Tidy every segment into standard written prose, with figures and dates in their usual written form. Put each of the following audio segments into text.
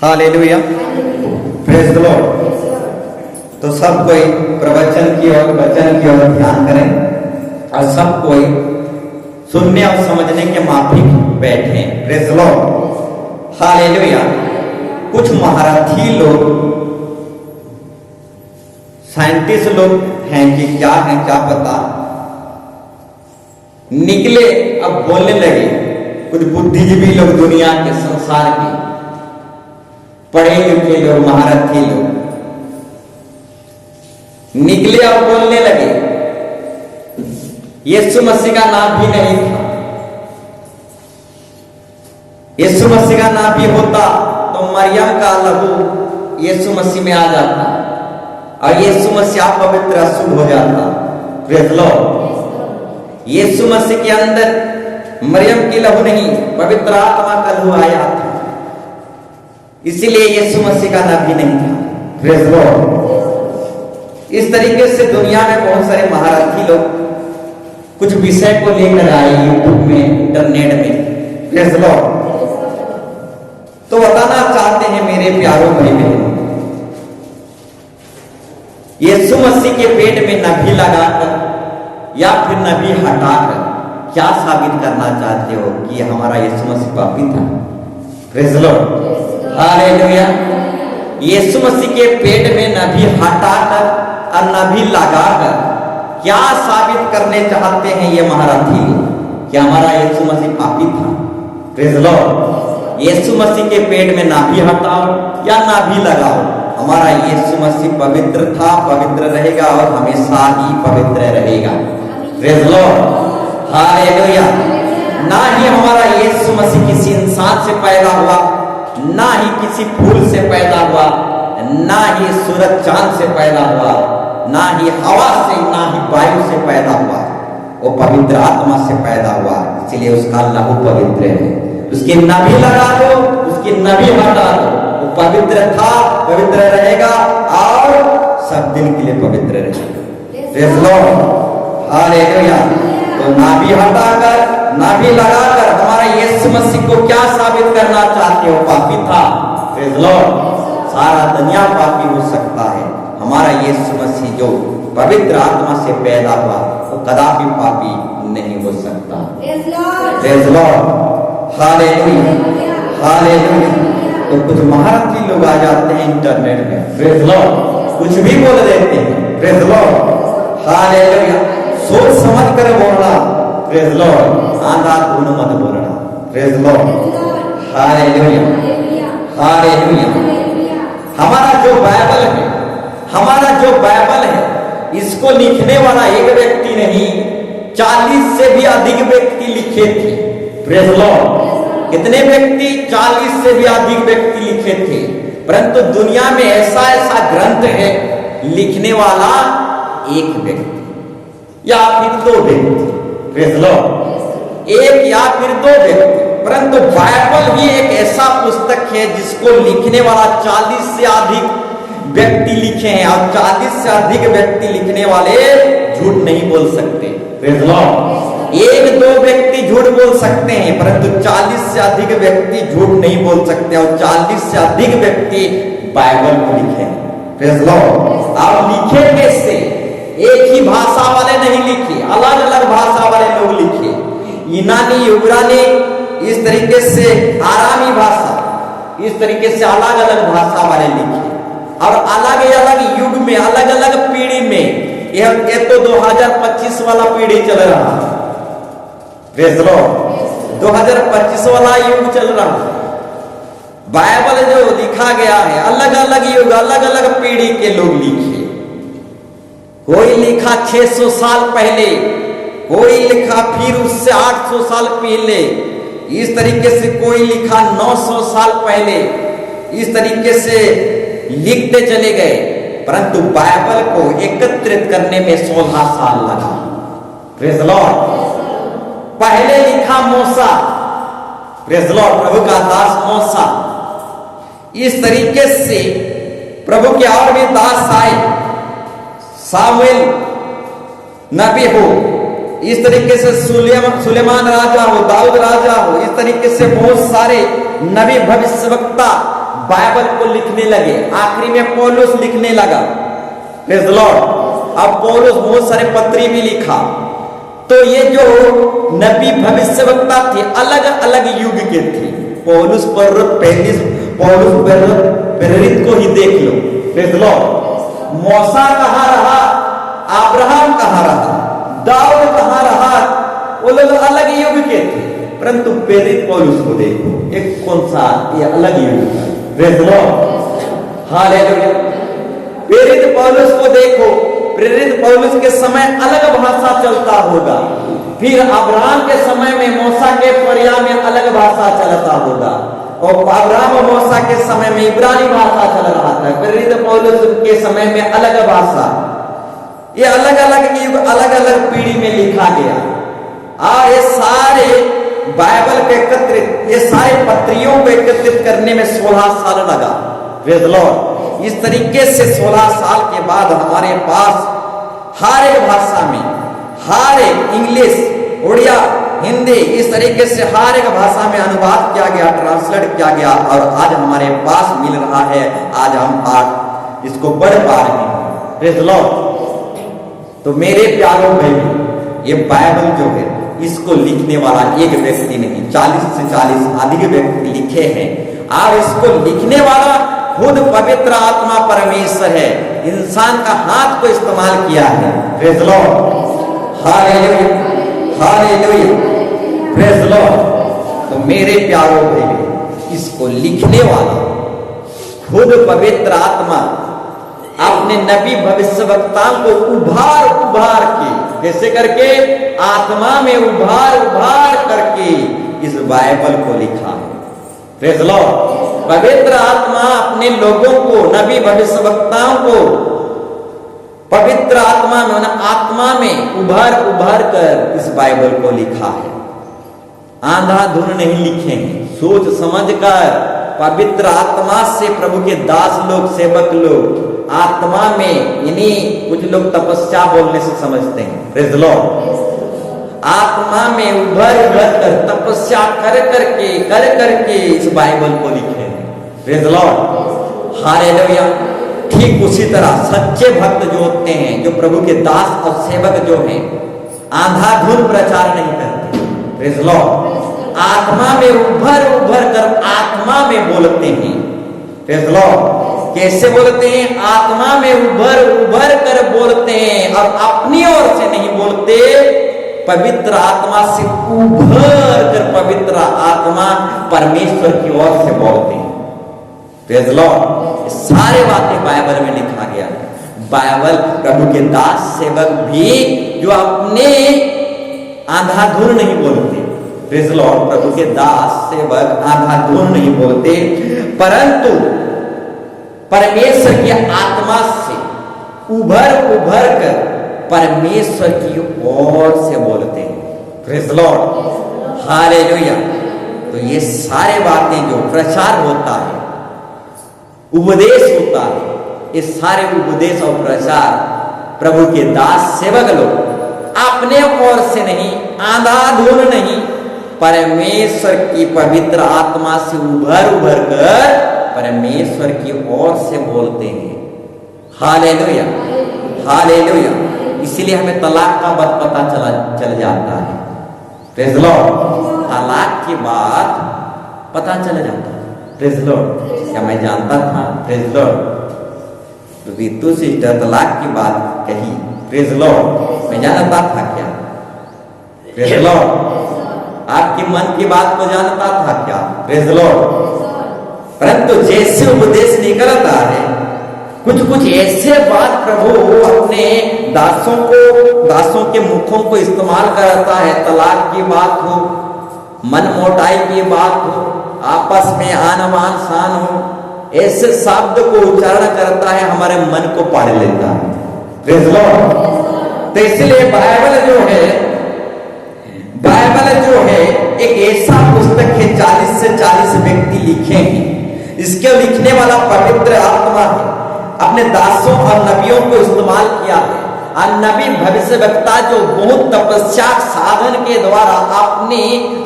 Hallelujah, praise the Lord. तो सब कोई प्रवचन की ओर वचन की ओर ध्यान करें और सब कोई सुनने और समझने के माफिक बैठे। Praise the Lord, hallelujah. कुछ महारथी लोग, साइंटिस्ट लोग हैं कि क्या है क्या पता, निकले अब बोलने लगे। कुछ बुद्धिजीवी लोग, दुनिया के संसार के पढ़े लिखे लोग, महारथी लोग निकले और बोलने लगे यीशु मसीह का नाम भी नहीं था। यीशु मसीह का नाम भी होता तो मरियम का लहू यीशु मसीह में आ जाता और यीशु मसीह पवित्र अशुद्ध हो जाता। Praise the Lord. Yeshu Masih के अंदर मरियम की लहू नहीं, पवित्र आत्मा का लहू आया था, इसीलिए यीशु मसीह का नाम भी नहीं था। Praise the Lord. इस तरीके से दुनिया में बहुत सारे महारथी लोग कुछ विषय को लेकर आए यूट्यूब में, इंटरनेट में। Praise the Lord. तो बताना चाहते हैं मेरे प्यारों भाई बहनों, यीशु मसीह के पेट में नबी लगाकर या फिर नबी हटाकर क्या साबित करना चाहते हो कि हमारा यीशु मसीह पापी था? Praise the Lord, hallelujah. Yeshu Masih के पेट में नबी हटाकर और नबी लगाकर क्या साबित करने चाहते हैं ये महारथी कि हमारा यीशु मसीह पापी था? Praise the Lord. Yeshu Masih के पेट में नाभि हटाओ या नाभि लगाओ, हमारा यीशु मसीह पवित्र था, पवित्र रहेगा और हमेशा ही पवित्र रहेगा। Praise the Lord, hallelujah. ना ही हमारा यीशु मसीह किसी इंसान से पैदा हुआ, ना ही किसी फूल से पैदा हुआ, ना ही सूरज चांद से पैदा हुआ, ना ही हवा से, ना ही वायु से पैदा हुआ। वो पवित्र आत्मा से पैदा हुआ, इसलिए उसका लहू पवित्र है। उसकी नबी लगा दो, उसकी नबी हटा दो, वो पवित्र था, पवित्र रहेगा और सब दिन के लिए पवित्र रहेगा। Praise the Lord, hallelujah. तो नाभि हटाकर, नाभि लगाकर हमारा यीशु मसीह को क्या साबित करना चाहते हो? पापी था। Praise the Lord. सारा दुनिया पापी हो सकता है, हमारा यीशु मसीह जो पवित्र आत्मा से पैदा हुआ वो कदापि पापी नहीं हो सकता। Praise the Lord, hallelujah, hallelujah. तो कुछ महारथी लोग आ जाते हैं इंटरनेट में, प्रेज द लॉर्ड, कुछ भी बोल देते हैं। Praise the Lord, hallelujah. सोच समझ कर बोलना। Praise the Lord. आंधा धुन मत बोलना। Praise the Lord, hallelujah, hallelujah. हमारा जो बाइबल है, हमारा जो बाइबल है, इसको लिखने वाला एक व्यक्ति नहीं, 40 से भी अधिक व्यक्ति लिखे थे। Praise the Lord. कितने व्यक्ति? 40 से भी अधिक व्यक्ति लिखे थे, परंतु दुनिया में ऐसा ऐसा ग्रंथ है लिखने वाला एक व्यक्ति या फिर 2 व्यक्ति। Praise the Lord. एक या फिर 2 व्यक्ति, परंतु बाइबल ही एक ऐसा पुस्तक है जिसको लिखने वाला 40 से अधिक व्यक्ति लिखे हैं और 40 से अधिक व्यक्ति लिखने वाले झूठ नहीं बोल सकते। Praise the Lord. 1-2 व्यक्ति झूठ बोल सकते हैं, परंतु 40 से अधिक व्यक्ति झूठ नहीं बोल सकते और 40 से अधिक व्यक्ति बाइबल को लिखे हैं। Praise the Lord. आप लिखे कैसे? एक ही भाषा वाले नहीं लिखे, अलग अलग भाषा वाले लोग लिखे। यूनानी, यूनानी, इस तरीके से आरामी भाषा, इस तरीके से अलग अलग भाषा वाले लिखे और अलग अलग युग में, अलग अलग पीढ़ी में। ये तो 2025 वाला पीढ़ी चल रहा है। Praise the Lord. 2025 वाला युग चल रहा है। बाइबल जो लिखा गया है, अलग अलग युग, अलग अलग पीढ़ी के लोग लिखे। कोई लिखा 600 साल पहले, कोई लिखा फिर उससे 800 साल पहले, इस तरीके से कोई लिखा 900 साल पहले। इस तरीके से लिखते चले गए, परंतु बाइबल को एकत्रित करने में 16 साल लगा। Praise the Lord. पहले लिखा मूसा, प्रेज द लॉर्ड, प्रभु का दास मूसा। इस तरीके से प्रभु के और भी दास आए, सामुएल नबी हो, इस तरीके से सुलेमान राजा हो, दाऊद राजा हो, इस तरीके से बहुत सारे नबी भविष्यवक्ता बाइबल को लिखने लगे। आखिरी में पौलुस लिखने लगा, प्रेज़ द लॉर्ड। अब पौलुस बहुत सारे पत्री भी लिखा। तो ये जो नबी भविष्यवक्ता थे अलग अलग युग के थे। पौलुस प्रेरित को ही देख लो, प्रेज़ द लॉर्ड। मूसा कहाँ रहा, अब्राहम कहाँ रहा, दाऊद कहाँ रहा, वो लोग अलग युग के थे। परंतु प्रेरित पौलुस को देखो, एक कौन सा, ये अलग युग का, प्रेज़ द लॉर्ड, हालेलुया। प्रेरित पौलुस को देखो, प्रेरित पौलुस के समय अलग भाषा चलता होगा, फिर अब्राहम के समय में, मूसा के पर्या में अलग भाषा चलता होगा, और अब्राहम और मूसा के समय में इब्रानी भाषा चल रहा था। प्रेरित पौलुस के समय में अलग भाषा। ये अलग अलग युग, अलग अलग पीढ़ी में लिखा गया। और ये सारे बाइबल को एकत्रित, ये सारे पत्रियों को एकत्रित करने में 16 साल लगा, प्रेज़ द लॉर्ड। इस तरीके से 16 साल के बाद हमारे पास हर एक भाषा में, हर एक इंग्लिश, उड़िया, हिंदी, इस तरीके से हर एक भाषा में अनुवाद किया गया, ट्रांसलेट किया गया, और आज हमारे पास मिल रहा है। आज हम आज इसको पढ़ पा रहे हैं, प्रेज़ द लॉर्ड। तो मेरे प्यारों भाई, ये बाइबल जो है, इसको लिखने वाला एक व्यक्ति नहीं, 40 से 40 अधिक व्यक्ति लिखे हैं। और इसको लिखने वाला खुद पवित्र आत्मा परमेश्वर है, इंसान का हाथ को इस्तेमाल किया है, praise the Lord, hallelujah, hallelujah, praise the Lord. तो मेरे प्यारों भाई, इसको लिखने वाला खुद पवित्र आत्मा अपने नबी भविष्यवक्ताओं को उभार उभार के, कैसे करके, आत्मा में उभार उभार करके इस बाइबल को लिखा है, प्रेज़ द लॉर्ड। पवित्र आत्मा अपने लोगों को, नबी भविष्यवक्ताओं को पवित्र आत्मा में, आत्मा में उभार उभार कर इस बाइबल को लिखा है। आंधाधुन नहीं लिखे हैं, सोच समझ कर पवित्र आत्मा से प्रभु के दास लोग, सेवक लोग आत्मा में, इन्हीं कुछ लोग तपस्या बोलने से समझते हैं, प्रेज़ द लॉर्ड। आत्मा में उभर उभर कर तपस्या कर करके इस बाइबल को लिखे हैं, प्रेज़ द लॉर्ड, हालेलुया। ठीक उसी तरह सच्चे भक्त जो होते हैं, जो प्रभु के दास और सेवक जो हैं, आंधाधुन प्रचार नहीं करते, प्रेज़ द लॉर्ड। आत्मा में उभर उभर कर आत्मा में बोलते हैं, प्रेज़ द लॉर्ड। कैसे बोलते हैं? आत्मा में उभर उभर कर बोलते हैं, और अपनी ओर से नहीं बोलते, पवित्र आत्मा से उभर कर पवित्र आत्मा परमेश्वर की ओर से बोलते हैं, प्रेज़ द लॉर्ड। सारे बातें बाइबल में लिखा गया है। बाइबल प्रभु के दास सेवक भी जो अपने आंधाधुन नहीं बोलते, प्रेज़ द लॉर्ड, प्रभु के दास सेवक आंधाधुन नहीं बोलते, परंतु परमेश्वर की आत्मा से उभर उभर कर परमेश्वर की ओर से बोलते हैं, प्रेज़ द लॉर्ड, हालेलुया। तो ये सारे बातें जो प्रचार होता है, उपदेश होता है, ये सारे उपदेश और प्रचार प्रभु के दास सेवक लोग अपने ओर से नहीं, आंधाधुन नहीं, परमेश्वर की पवित्र आत्मा से उभर उभर कर परमेश्वर की ओर से बोलते हैं, हालेलुया, हालेलुया। इसीलिए हमें तलाक का बात पता चल जाता है, प्रेज़ द लॉर्ड। तलाक की बात पता चल जाता है, प्रेज़ द लॉर्ड। क्या मैं जानता था? Praise the Lord. Ritu sister तलाक की बात कही, प्रेज़ द लॉर्ड, मैं जानता था क्या? Praise the Lord. आपकी मन की बात को जानता था क्या? Praise the Lord. परंतु जैसे उपदेश निकलता है, कुछ ऐसे बात प्रभु अपने दासों के मुखों को इस्तेमाल करता है। तलाक की बात हो, मन मोटाई की बात हो, आपस में आन शान हो, ऐसे शब्द को उच्चारण करता है, हमारे मन को पाड़ लेता है, प्रेज़ द लॉर्ड। तो इसलिए बाइबल जो है एक ऐसा पुस्तक है, 40 से 40 व्यक्ति लिखे हैं, इसके लिखने वाला पवित्र आत्मा है, अपने दासों और नबियों को इस्तेमाल किया है। और नबी भविष्यवक्ता जो बहुत तपस्या साधन के द्वारा अपनी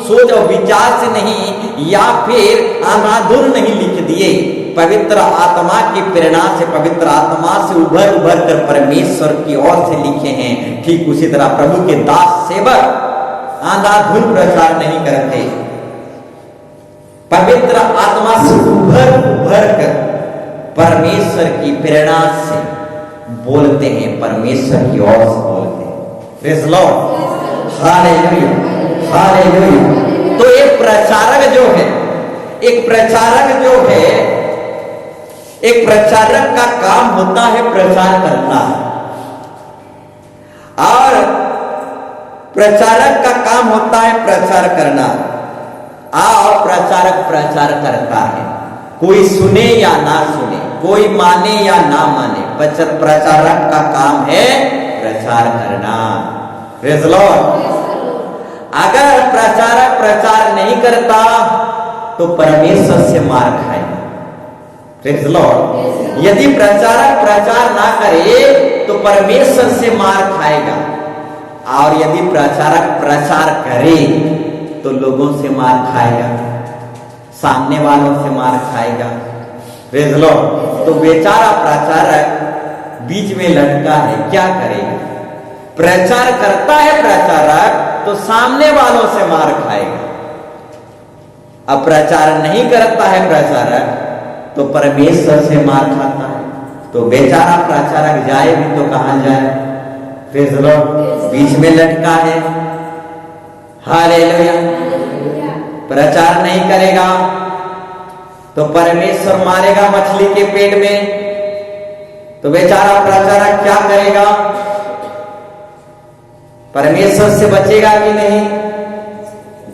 सोच और विचार से नहीं, या फिर आनाधुन नहीं लिख दिए, पवित्र आत्मा की प्रेरणा से, पवित्र आत्मा से उभर उभर कर परमेश्वर की ओर से लिखे हैं, ठीक उसी तरह प्रभु के दास सेवक अंधाधुन प्रचार नहीं करते, पवित्र आत्मा से उभर उभर कर परमेश्वर की प्रेरणा से बोलते हैं, परमेश्वर की ओर से बोलते हैं। Praise Lord, hallelujah, hallelujah. तो एक प्रचारक जो है, एक प्रचारक जो है, एक प्रचारक का काम होता है प्रचार करना, और प्रचारक का काम होता है प्रचार करना, और प्रचारक प्रचार करता है, कोई सुने या ना सुने, कोई माने या ना माने, प्रचारक का काम है प्रचार करना। Praise Lord. अगर प्रचारक प्रचार नहीं करता तो परमेश्वर से मार खाएगा। Praise Lord. यदि प्रचारक प्रचार ना करे तो परमेश्वर से मार खाएगा, और यदि प्रचारक प्रचार करे तो लोगों से मार खाएगा, सामने वालों से मार खाएगा। Praise Lord. तो बेचारा प्रचारक बीच में लटका है, क्या करेगा? प्रचार करता है प्रचारक तो सामने वालों से मार खाएगा, अब प्रचार नहीं करता है प्रचारक तो परमेश्वर से मार खाता है। तो बेचारा प्रचारक जाए भी तो कहां जाए? Praise Lord. बीच में लटका है। हालेलुया। प्रचार नहीं करेगा तो परमेश्वर मारेगा मछली के पेट में, तो बेचारा प्रचारक क्या करेगा? परमेश्वर से बचेगा कि नहीं?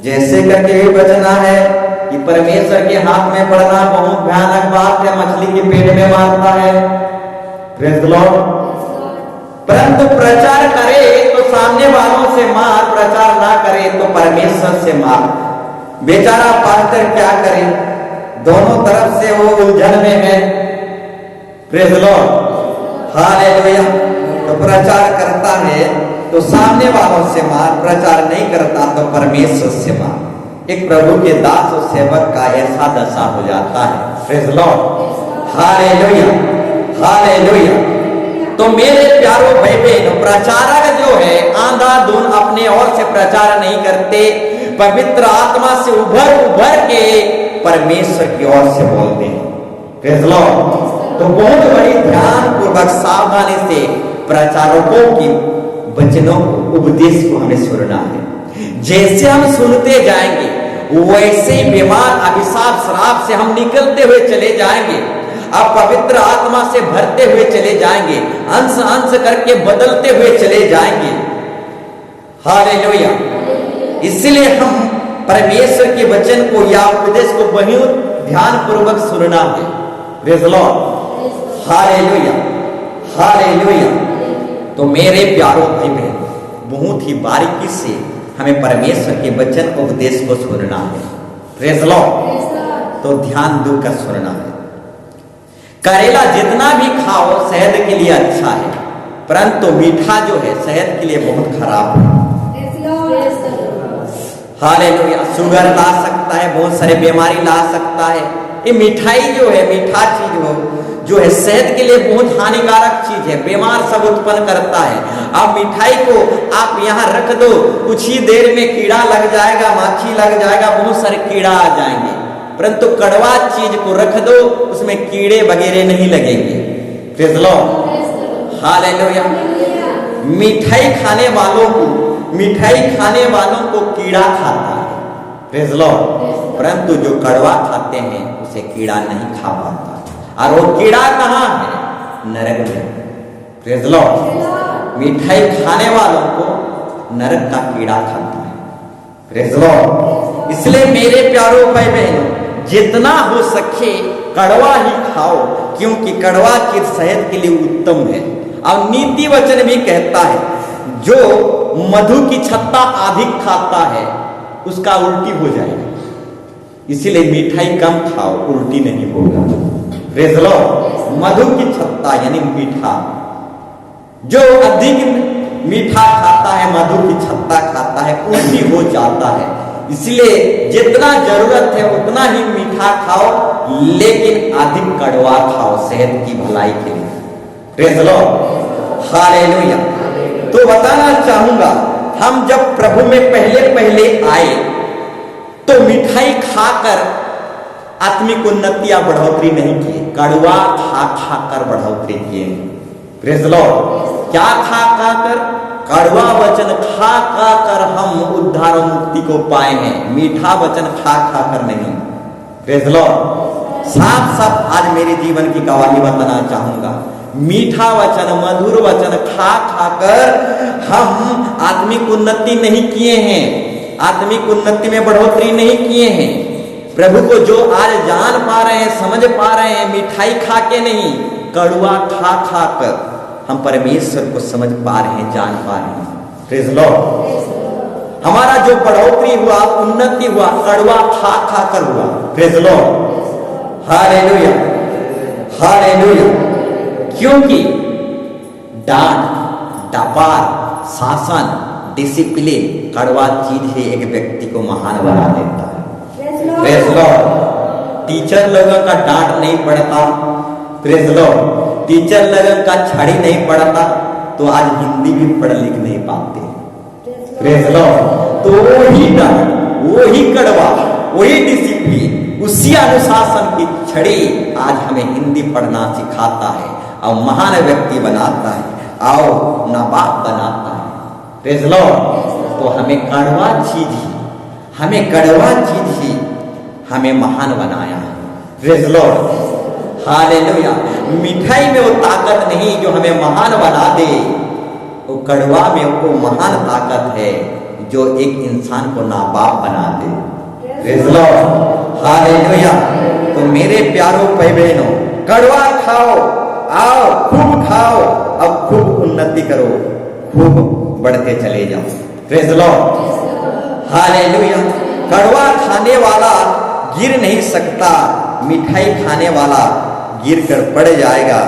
जैसे करके भी बचना है कि परमेश्वर के हाथ में पड़ना बहुत भयानक बात है, मछली के पेट में मारता है। Praise Lord. परंतु प्रचार करे तो सामने वालों से मार, प्रचार ना करे तो परमेश्वर से मार। बेचारा पास्टर क्या करे? दोनों तरफ से वो उलझन में है। Praise Lord, hallelujah. तो प्रचार करता है तो सामने वालों से मार, प्रचार नहीं करता तो परमेश्वर से मार। एक प्रभु के दास और सेवक का ऐसा दशा हो जाता है। Praise Lord, hallelujah, hallelujah. तो मेरे प्यारों भाई बहनों, प्रचारक जो है अंधाधुन अपने ओर से प्रचार नहीं करते, पवित्र आत्मा से उभर उभर के परमेश्वर की ओर से बोलते हैं। Praise Lord. तो बहुत बड़ी ध्यान पूर्वक सावधानी से प्रचारकों की वचनों उपदेश को हमें सुनना है। जैसे हम सुनते जाएंगे वैसे ही बीमार अभिशाप श्राप से हम निकलते हुए चले जाएंगे, अब पवित्र आत्मा से भरते हुए चले जाएंगे, अंश अंश करके बदलते हुए चले जाएंगे। हालेलुया। इसलिए हम परमेश्वर के वचन को या उपदेश को बहुत ध्यान पूर्वक सुनना है। Praise Lord, hallelujah, hallelujah. तो मेरे प्यारों भाई बहन, बहुत ही बारीकी से हमें परमेश्वर के वचन उपदेश को सुनना है। Praise Lord. तो ध्यान देकर सुनना है। करेला जितना भी खाओ सेहत के लिए अच्छा है, परंतु मीठा जो है सेहत के लिए बहुत खराब है। हालेलुया। शुगर ला सकता है, बहुत सारे बीमारी ला सकता है। ये मिठाई जो है, मीठा चीज जो है सेहत के लिए बहुत हानिकारक चीज है, बीमार सब उत्पन्न करता है। अब मिठाई को आप यहाँ रख दो, कुछ ही देर में कीड़ा लग जाएगा, माछी लग जाएगा, बहुत सारे कीड़ा आ जाएंगे। परंतु कड़वा चीज को रख दो, उसमें कीड़े वगैरह नहीं लगेंगे। Praise Lord, hallelujah. मिठाई खाने वालों को कीड़ा खाता है। Praise Lord. परंतु जो कड़वा खाते हैं उसे कीड़ा नहीं खा पाता, और वो कीड़ा कहाँ है? नरक में। Praise Lord. मिठाई खाने वालों को नरक का कीड़ा खाता है। Praise Lord. इसलिए मेरे प्यारों भाई बहनों, जितना हो सके कड़वा ही खाओ, क्योंकि कड़वा चीज सेहत के लिए उत्तम है। और नीति वचन भी कहता है, जो मधु की छत्ता अधिक खाता है उसका उल्टी हो जाएगा। इसीलिए मिठाई कम खाओ, उल्टी नहीं होगा। Praise Lord. मधु की छत्ता यानी मीठा, जो अधिक मीठा खाता है, मधु की छत्ता खाता है, उल्टी हो जाता है। इसलिए जितना जरूरत है उतना ही मीठा खाओ, लेकिन अधिक कड़वा खाओ सेहत की भलाई के लिए। Praise the Lord, hallelujah. तो बताना चाहूंगा, हम जब प्रभु में पहले पहले आए तो मिठाई खाकर आत्मिक उन्नति या बढ़ोतरी नहीं की, कड़वा खा खाकर बढ़ोतरी किए। प्रेज़ द लॉर्ड, क्या खा खाकर? कड़वा वचन खा खाकर हम उद्धार और मुक्ति को पाए हैं, मीठा वचन खा खाकर नहीं। प्रेज़ द लॉर्ड, साफ साफ आज मेरे जीवन की गवाही बताना चाहूंगा, मीठा वचन, मधुर वचन खा खाकर हम आत्मिक उन्नति नहीं किए हैं, आत्मिक उन्नति में बढ़ोतरी नहीं किए हैं। प्रभु को जो आज जान पा रहे हैं, समझ पा रहे हैं, मिठाई खा के नहीं, कड़वा खा खाकर हम परमेश्वर को समझ पा रहे हैं, जान पा रहे हैं। प्रेज़ द लॉर्ड, हमारा जो बढ़ोतरी हुआ, उन्नति हुआ, कड़वा खा खाकर हुआ। Praise the Lord, hallelujah, hallelujah. क्योंकि डांट, डपार, शासन, डिसिप्लिन, कड़वा चीज ही एक व्यक्ति को महान बना देता है। प्रेज़ द लॉर्ड, टीचर लोगों का डांट नहीं पड़ता, प्रेज़ द लॉर्ड, टीचर लोगों का छड़ी नहीं पड़ता तो आज हिंदी भी पढ़ लिख नहीं पाते। प्रेज़ द लॉर्ड, तो वही डांट, वही कड़वा, वही डिसिप्लिन, उसी अनुशासन की छड़ी आज हमें हिंदी पढ़ना सिखाता है और महान व्यक्ति बनाता है और नवाब बनाता है। प्रेज़ द लॉर्ड, तो हमें कड़वा चीज ही, हमें कड़वा चीज ही हमें महान बनाया है। Praise the Lord, hallelujah. मिठाई में वो ताकत नहीं जो हमें महान बना दे, वो कड़वा में वो महान ताकत है जो एक इंसान को नाबाब बना दे। Praise the Lord, hallelujah. तो मेरे प्यारों भाई बहनों, कड़वा खाओ, आओ खूब खाओ, अब खूब उन्नति करो, खूब बढ़ते चले जाओ। Praise the Lord, hallelujah. कड़वा खाने वाला गिर नहीं सकता, मिठाई खाने वाला गिर कर पड़ जाएगा,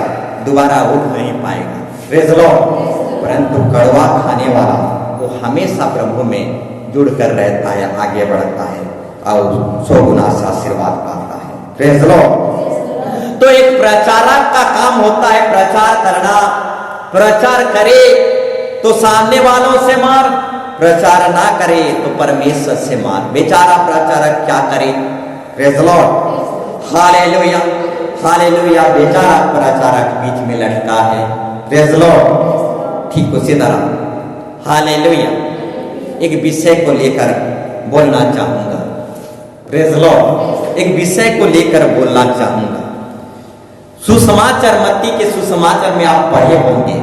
दोबारा उठ नहीं पाएगा। प्रेज़ द लॉर्ड, परंतु कड़वा खाने वाला वो हमेशा प्रभु में जुड़ कर रहता है, आगे बढ़ता है और 100 गुना से आशीर्वाद पाता है। Praise the Lord. तो एक प्रचारक का काम होता है प्रचार करना, प्रचार करे तो सामने वालों से मार, प्रचार ना करे तो परमेश्वर से मार। बेचारा प्रचारक क्या करे? Praise the Lord, hallelujah, hallelujah. बेचारा प्रचारक बीच में लटका है। प्रेज़ द लॉर्ड, ठीक उसी तरह हालेलुया एक विषय को लेकर बोलना चाहूंगा। प्रेज़ द लॉर्ड, एक विषय को लेकर बोलना चाहूंगा। सुसमाचार, मत्ती के सुसमाचार में आप पढ़े होंगे,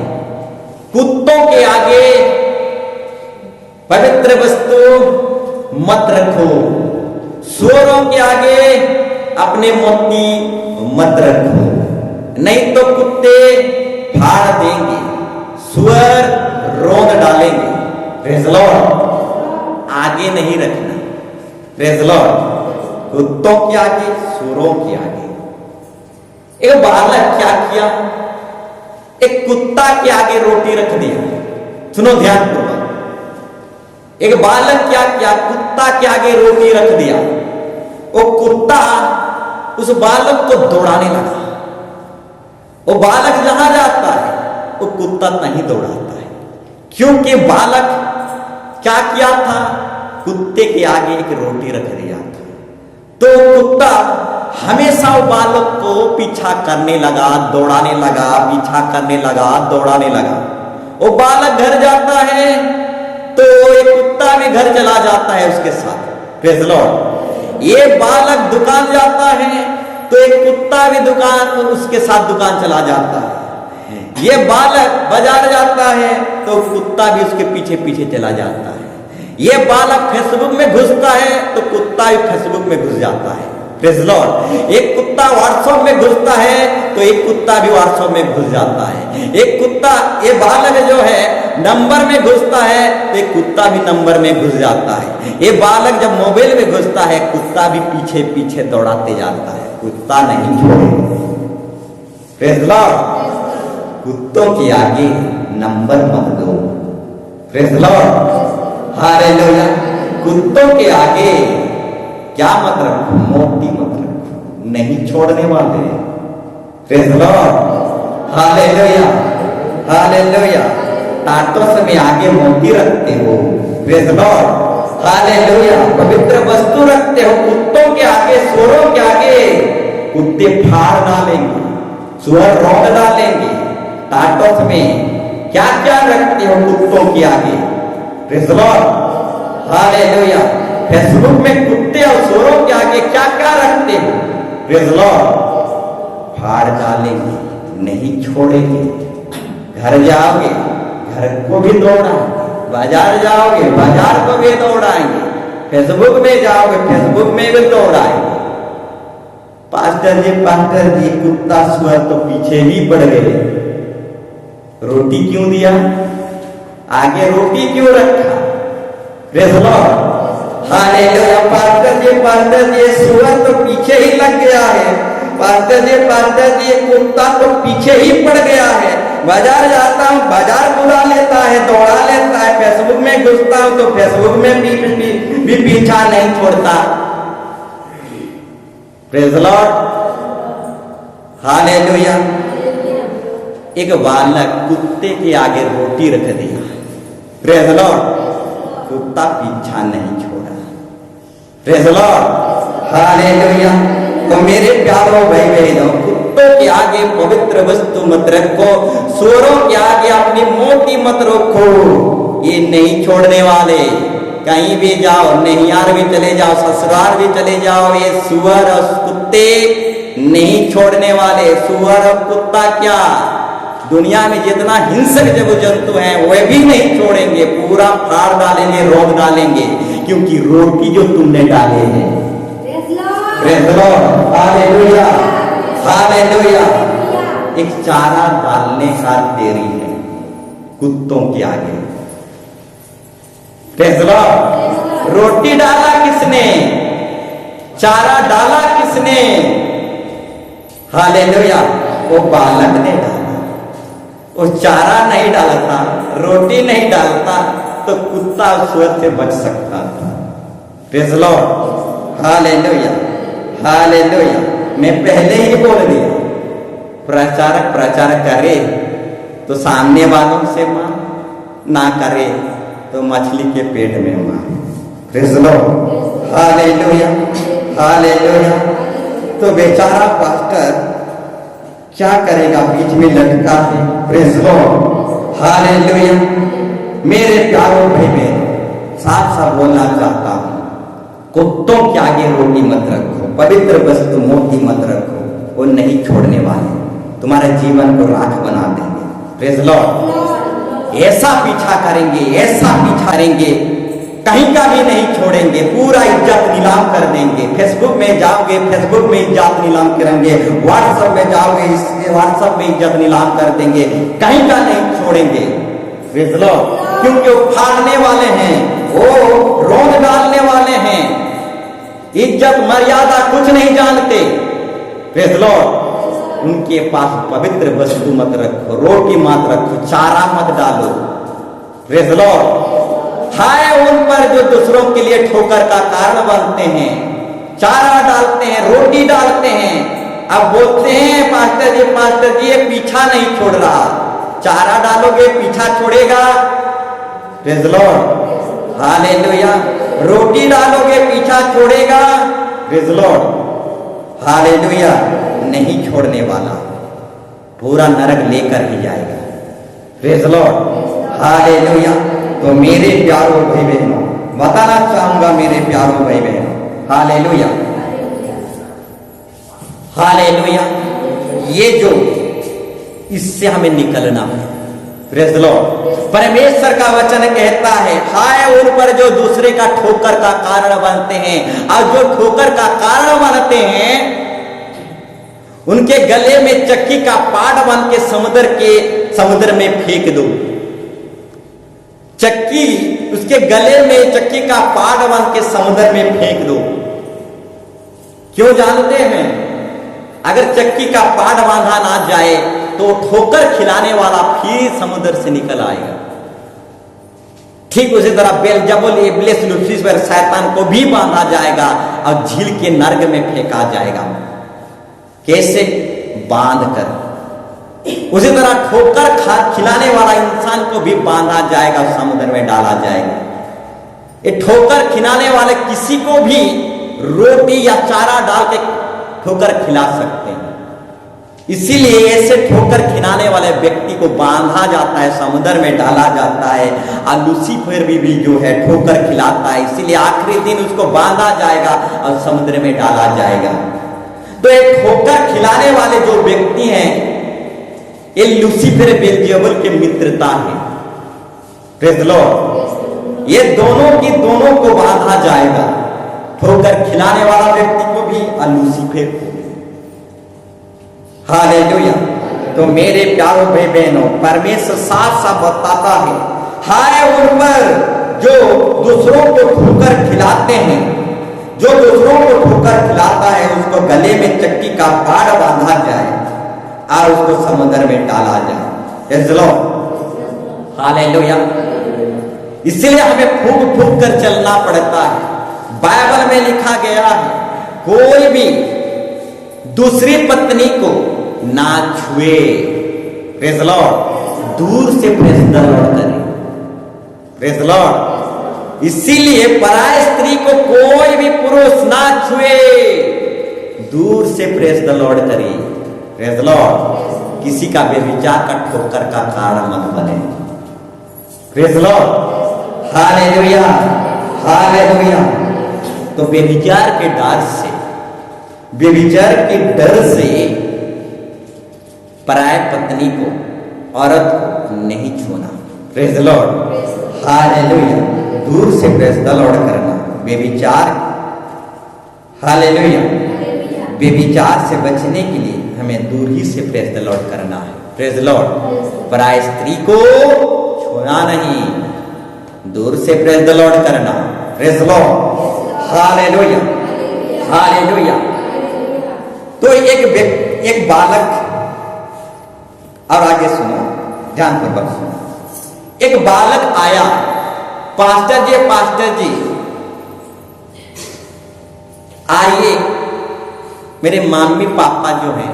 कुत्तों के आगे पवित्र वस्तु मत रखो, सुअरों के आगे अपने मोती मत रखो, नहीं तो कुत्ते फाड़ देंगे, सुअर रोंद डालेंगे। प्रेज़ द लॉर्ड, आगे नहीं रखना। प्रेज़ द लॉर्ड, कुत्तों के आगे, सुअरों के आगे। एक बालक क्या किया? एक कुत्ता के आगे रोटी रख दिया। सुनो ध्यान पूर्वक, एक बालक क्या किया? कुत्ता के आगे रोटी रख दिया। वो कुत्ता उस बालक को दौड़ाने लगा। वो बालक जहां जाता है वो कुत्ता नहीं दौड़ाता है, क्योंकि बालक क्या किया था? कुत्ते के आगे एक रोटी रख दिया था। तो कुत्ता हमेशा वो बालक को पीछा करने लगा, दौड़ाने लगा, पीछा करने लगा, दौड़ाने लगा। वो बालक घर जाता है तो ये कुत्ता भी घर चला जाता है उसके साथ। प्रेज़ द लॉर्ड, ये बालक दुकान जाता है तो एक कुत्ता भी दुकान उसके साथ दुकान चला जाता है। ये बालक बाजार जाता है तो कुत्ता भी उसके पीछे पीछे चला जाता है। ये बालक फेसबुक में घुसता है तो कुत्ता भी फेसबुक में घुस जाता है। प्रेज़ द लॉर्ड, एक कुत्ता व्हाट्सएप में घुसता है तो एक कुत्ता भी व्हाट्सएप में घुस जाता है। एक कुत्ता, ये बालक जो है नंबर में घुसता है तो एक कुत्ता भी नंबर में घुस जाता है। ये बालक जब मोबाइल में घुसता है, कुत्ता भी पीछे पीछे दौड़ाते जाता है, कुत्ता नहीं छोड़ेगा। प्रेज़ द लॉर्ड, कुत्तों के आगे नंबर मत दो। Praise the Lord, hallelujah. कुत्तों के आगे क्या मत रखो? मोती मत रखो। नहीं छोड़ने वाले। Praise the Lord, hallelujah, hallelujah. टाटोस में आगे मोती रखते हो, प्रेज़ द लॉर्ड, हालेलुया। पवित्र वस्तु रखते हो, कुत्तों के आगे, सुअरों के आगे कुत्ते फाड़ डालेंगे, सुअर रौंद डालेंगे। टाटोस में क्या क्या रखते हो कुत्तों के आगे, praise the Lord, hallelujah. Facebook में कुत्ते और सुअरों के आगे क्या क्या रखते हो, प्रेज़ द लॉर्ड, फाड़ डालेंगे, नहीं छोड़ेंगे। घर जाओगे, घर को भी दौड़ाएंगे, बाजार जाओगे, बाजार को भी दौड़ाएंगे, फेसबुक में जाओगे, फेसबुक में भी दौड़ाएंगे। पास्टर जी कुत्ता सुअर तो पीछे ही पड़ गए। रोटी क्यों दिया, आगे रोटी क्यों रखा, praise the Lord, hallelujah. Pastor ji सुअर तो पीछे ही लग गया है, पास्टर जी कुत्ता तो पीछे ही पड़ गया है। बाजार जाता हूँ, बाजार बुला लेता है, दौड़ा लेता है, फेसबुक में घुसता हूँ तो फेसबुक में भी पीछा नहीं छोड़ता। Praise the Lord, hallelujah. एक बालक कुत्ते के आगे रोटी रख दिया, प्रेज़ द लॉर्ड, कुत्ता पीछा नहीं छोड़ा, प्रेज़ द लॉर्ड, हालेलुया। तो मेरे प्यारों भाई बहनों, कुत्तों के आगे पवित्र वस्तु मत रखो, सुअरों के आगे अपनी मोती मत रखो, ये नहीं छोड़ने वाले। कहीं भी जाओ, नैहार भी चले जाओ, ससुराल भी चले जाओ, ये सुअर और कुत्ते नहीं छोड़ने वाले। सुअर और कुत्ता क्या, दुनिया में जितना हिंसक जब जंतु हैं वह भी नहीं छोड़ेंगे, पूरा फाड़ डालेंगे, रौंद डालेंगे, क्योंकि रोटी जो तुमने डाले हैं, praise the Lord, hallelujah, hallelujah. एक चारा डालने का देरी है कुत्तों के आगे, प्रेज़ द लॉर्ड। रोटी डाला किसने, चारा डाला किसने, हालेलुया, वो बालक ने डाला। वो चारा नहीं डालता, रोटी नहीं डालता तो कुत्ता सुअर से बच सकता था, praise the Lord, hallelujah, hallelujah. मैं पहले ही बोल दिया, प्रचारक करे तो सामने वालों से मार, ना करे तो मछली के पेट में मार, praise the Lord, hallelujah, hallelujah. तो बेचारा पास्टर क्या करेगा, बीच में लटका है, प्रेज़ द लॉर्ड, हालेलुया। मेरे प्यारों भाई बहन, साफ साफ बोलना चाहता हूं, कुत्तों के आगे रोटी मत रखो, पवित्र वस्तु मोती मत रखो, वो नहीं छोड़ने वाले, तुम्हारे जीवन को राख बना देंगे, प्रेज़ द लॉर्ड। ऐसा पीछा करेंगे, ऐसा पीछा करेंगे, कहीं का भी नहीं छोड़ेंगे, पूरा इज्जत नीलाम कर देंगे। फेसबुक में जाओगे, फेसबुक में इज्जत नीलाम करेंगे, व्हाट्सएप में जाओगे, व्हाट्सएप में इज्जत नीलाम कर देंगे, कहीं का नहीं छोड़ेंगे, प्रेज़ द लॉर्ड। क्योंकि वो फाड़ने वाले हैं, वो रौंद डालने वाले हैं, इज्जत मर्यादा कुछ नहीं जानते, प्रेज़ द लॉर्ड। उनके पास पवित्र वस्तु मत रखो, रोटी मत रखो, चारा मत डालो, प्रेज़ द लॉर्ड। हाय उन पर जो दूसरों के लिए ठोकर का कारण बनते हैं, चारा डालते हैं, रोटी डालते हैं, अब बोलते हैं पास्टर जी ये पीछा नहीं छोड़ रहा। चारा डालोगे पीछा छोड़ेगा, प्रेज़ द लॉर्ड, हालेलुया। रोटी डालोगे पीछा छोड़ेगा, प्रेज़ द लॉर्ड, हालेलुया। नहीं छोड़ने वाला, पूरा नरक लेकर ही जाएगा, प्रेज़ द लॉर्ड, हालेलुया। तो मेरे प्यारों भाई बहनों, बताना चाहूंगा मेरे प्यारों भाई बहनों, हालेलुया, हालेलुया। ये जो इससे हमें निकलना है, प्रेज़ द लॉर्ड। परमेश्वर का वचन कहता है, हाय उन पर जो दूसरे का ठोकर का कारण बनते हैं, और जो ठोकर का कारण बनते हैं उनके गले में चक्की का पाट बन के समुद्र में फेंक दो। चक्की, उसके गले में चक्की का पाट बन के समुद्र में फेंक दो। क्यों जानते हैं? अगर चक्की का पाट बांधा ना जाए तो ठोकर खिलाने वाला फिर समुद्र से निकल आएगा। ठीक उसी तरह बेलजबूल इब्लिस लूसीफर शैतान को भी बांधा जाएगा और झील के नर्क में फेंका जाएगा। कैसे? बांध कर। उसी तरह ठोकर खिलाने वाला इंसान को भी बांधा जाएगा, समुद्र में डाला जाएगा। ये ठोकर खिलाने वाले किसी को भी रोटी या चारा डाल के ठोकर खिला सकते हैं। इसीलिए ऐसे ठोकर खिलाने वाले व्यक्ति को बांधा जाता है, समुद्र में डाला जाता है। और लूसीफर भी जो है ठोकर खिलाता है, इसीलिए आखिरी दिन उसको बांधा जाएगा और समुद्र में डाला जाएगा। तो एक ठोकर खिलाने वाले जो व्यक्ति हैं, ये लूसीफर बेल्जेबुल के मित्रता है। Praise the Lord. ये दोनों को बांधा जाएगा, ठोकर खिलाने वाला व्यक्ति को भी और लूसीफर को भी। हालेलुया। तो मेरे प्यारों भाई बहनों, परमेश्वर साफ साफ बताता है, हाय उन पर जो दूसरों को ठोकर खिलाते हैं। जो दूसरों को ठोकर खिलाता है उसको गले में चक्की का पाड़ बांधा जाए और उसको समुद्र में डाला जाए। Praise the Lord. हालेलुया। इसलिए हमें फूंक फूंक कर चलना पड़ता है। बाइबल में लिखा गया है, कोई भी दूसरी पत्नी को ना छुए। Praise the Lord. दूर से प्रेज़ द लॉर्ड करे। Praise the Lord. इसीलिए पराय स्त्री को कोई भी पुरुष ना छुए, दूर से प्रेज़ द लॉर्ड करे। Praise the Lord. किसी का व्यभिचार का ठोकर का कारण मत बने। Praise the Lord. Hallelujah, hallelujah. तो व्यभिचार के डर से पराय पत्नी को, औरत को नहीं छूना। Praise the Lord. हालेलुया। दूर से प्रेज़ द लॉर्ड करना। व्यभिचार, हालेलुया, व्यभिचार से बचने के लिए हमें दूर ही से प्रेज़ द लॉर्ड करना है। Praise the Lord. पराय स्त्री को छूना नहीं, दूर से प्रेज़ द लॉर्ड करना। Praise the Lord. Hallelujah, hallelujah. तो एक बालक, और आगे सुनो, ध्यानपूर्वक सुनो। एक बालक आया, पास्टर जी आइए, मेरे मम्मी पापा जो हैं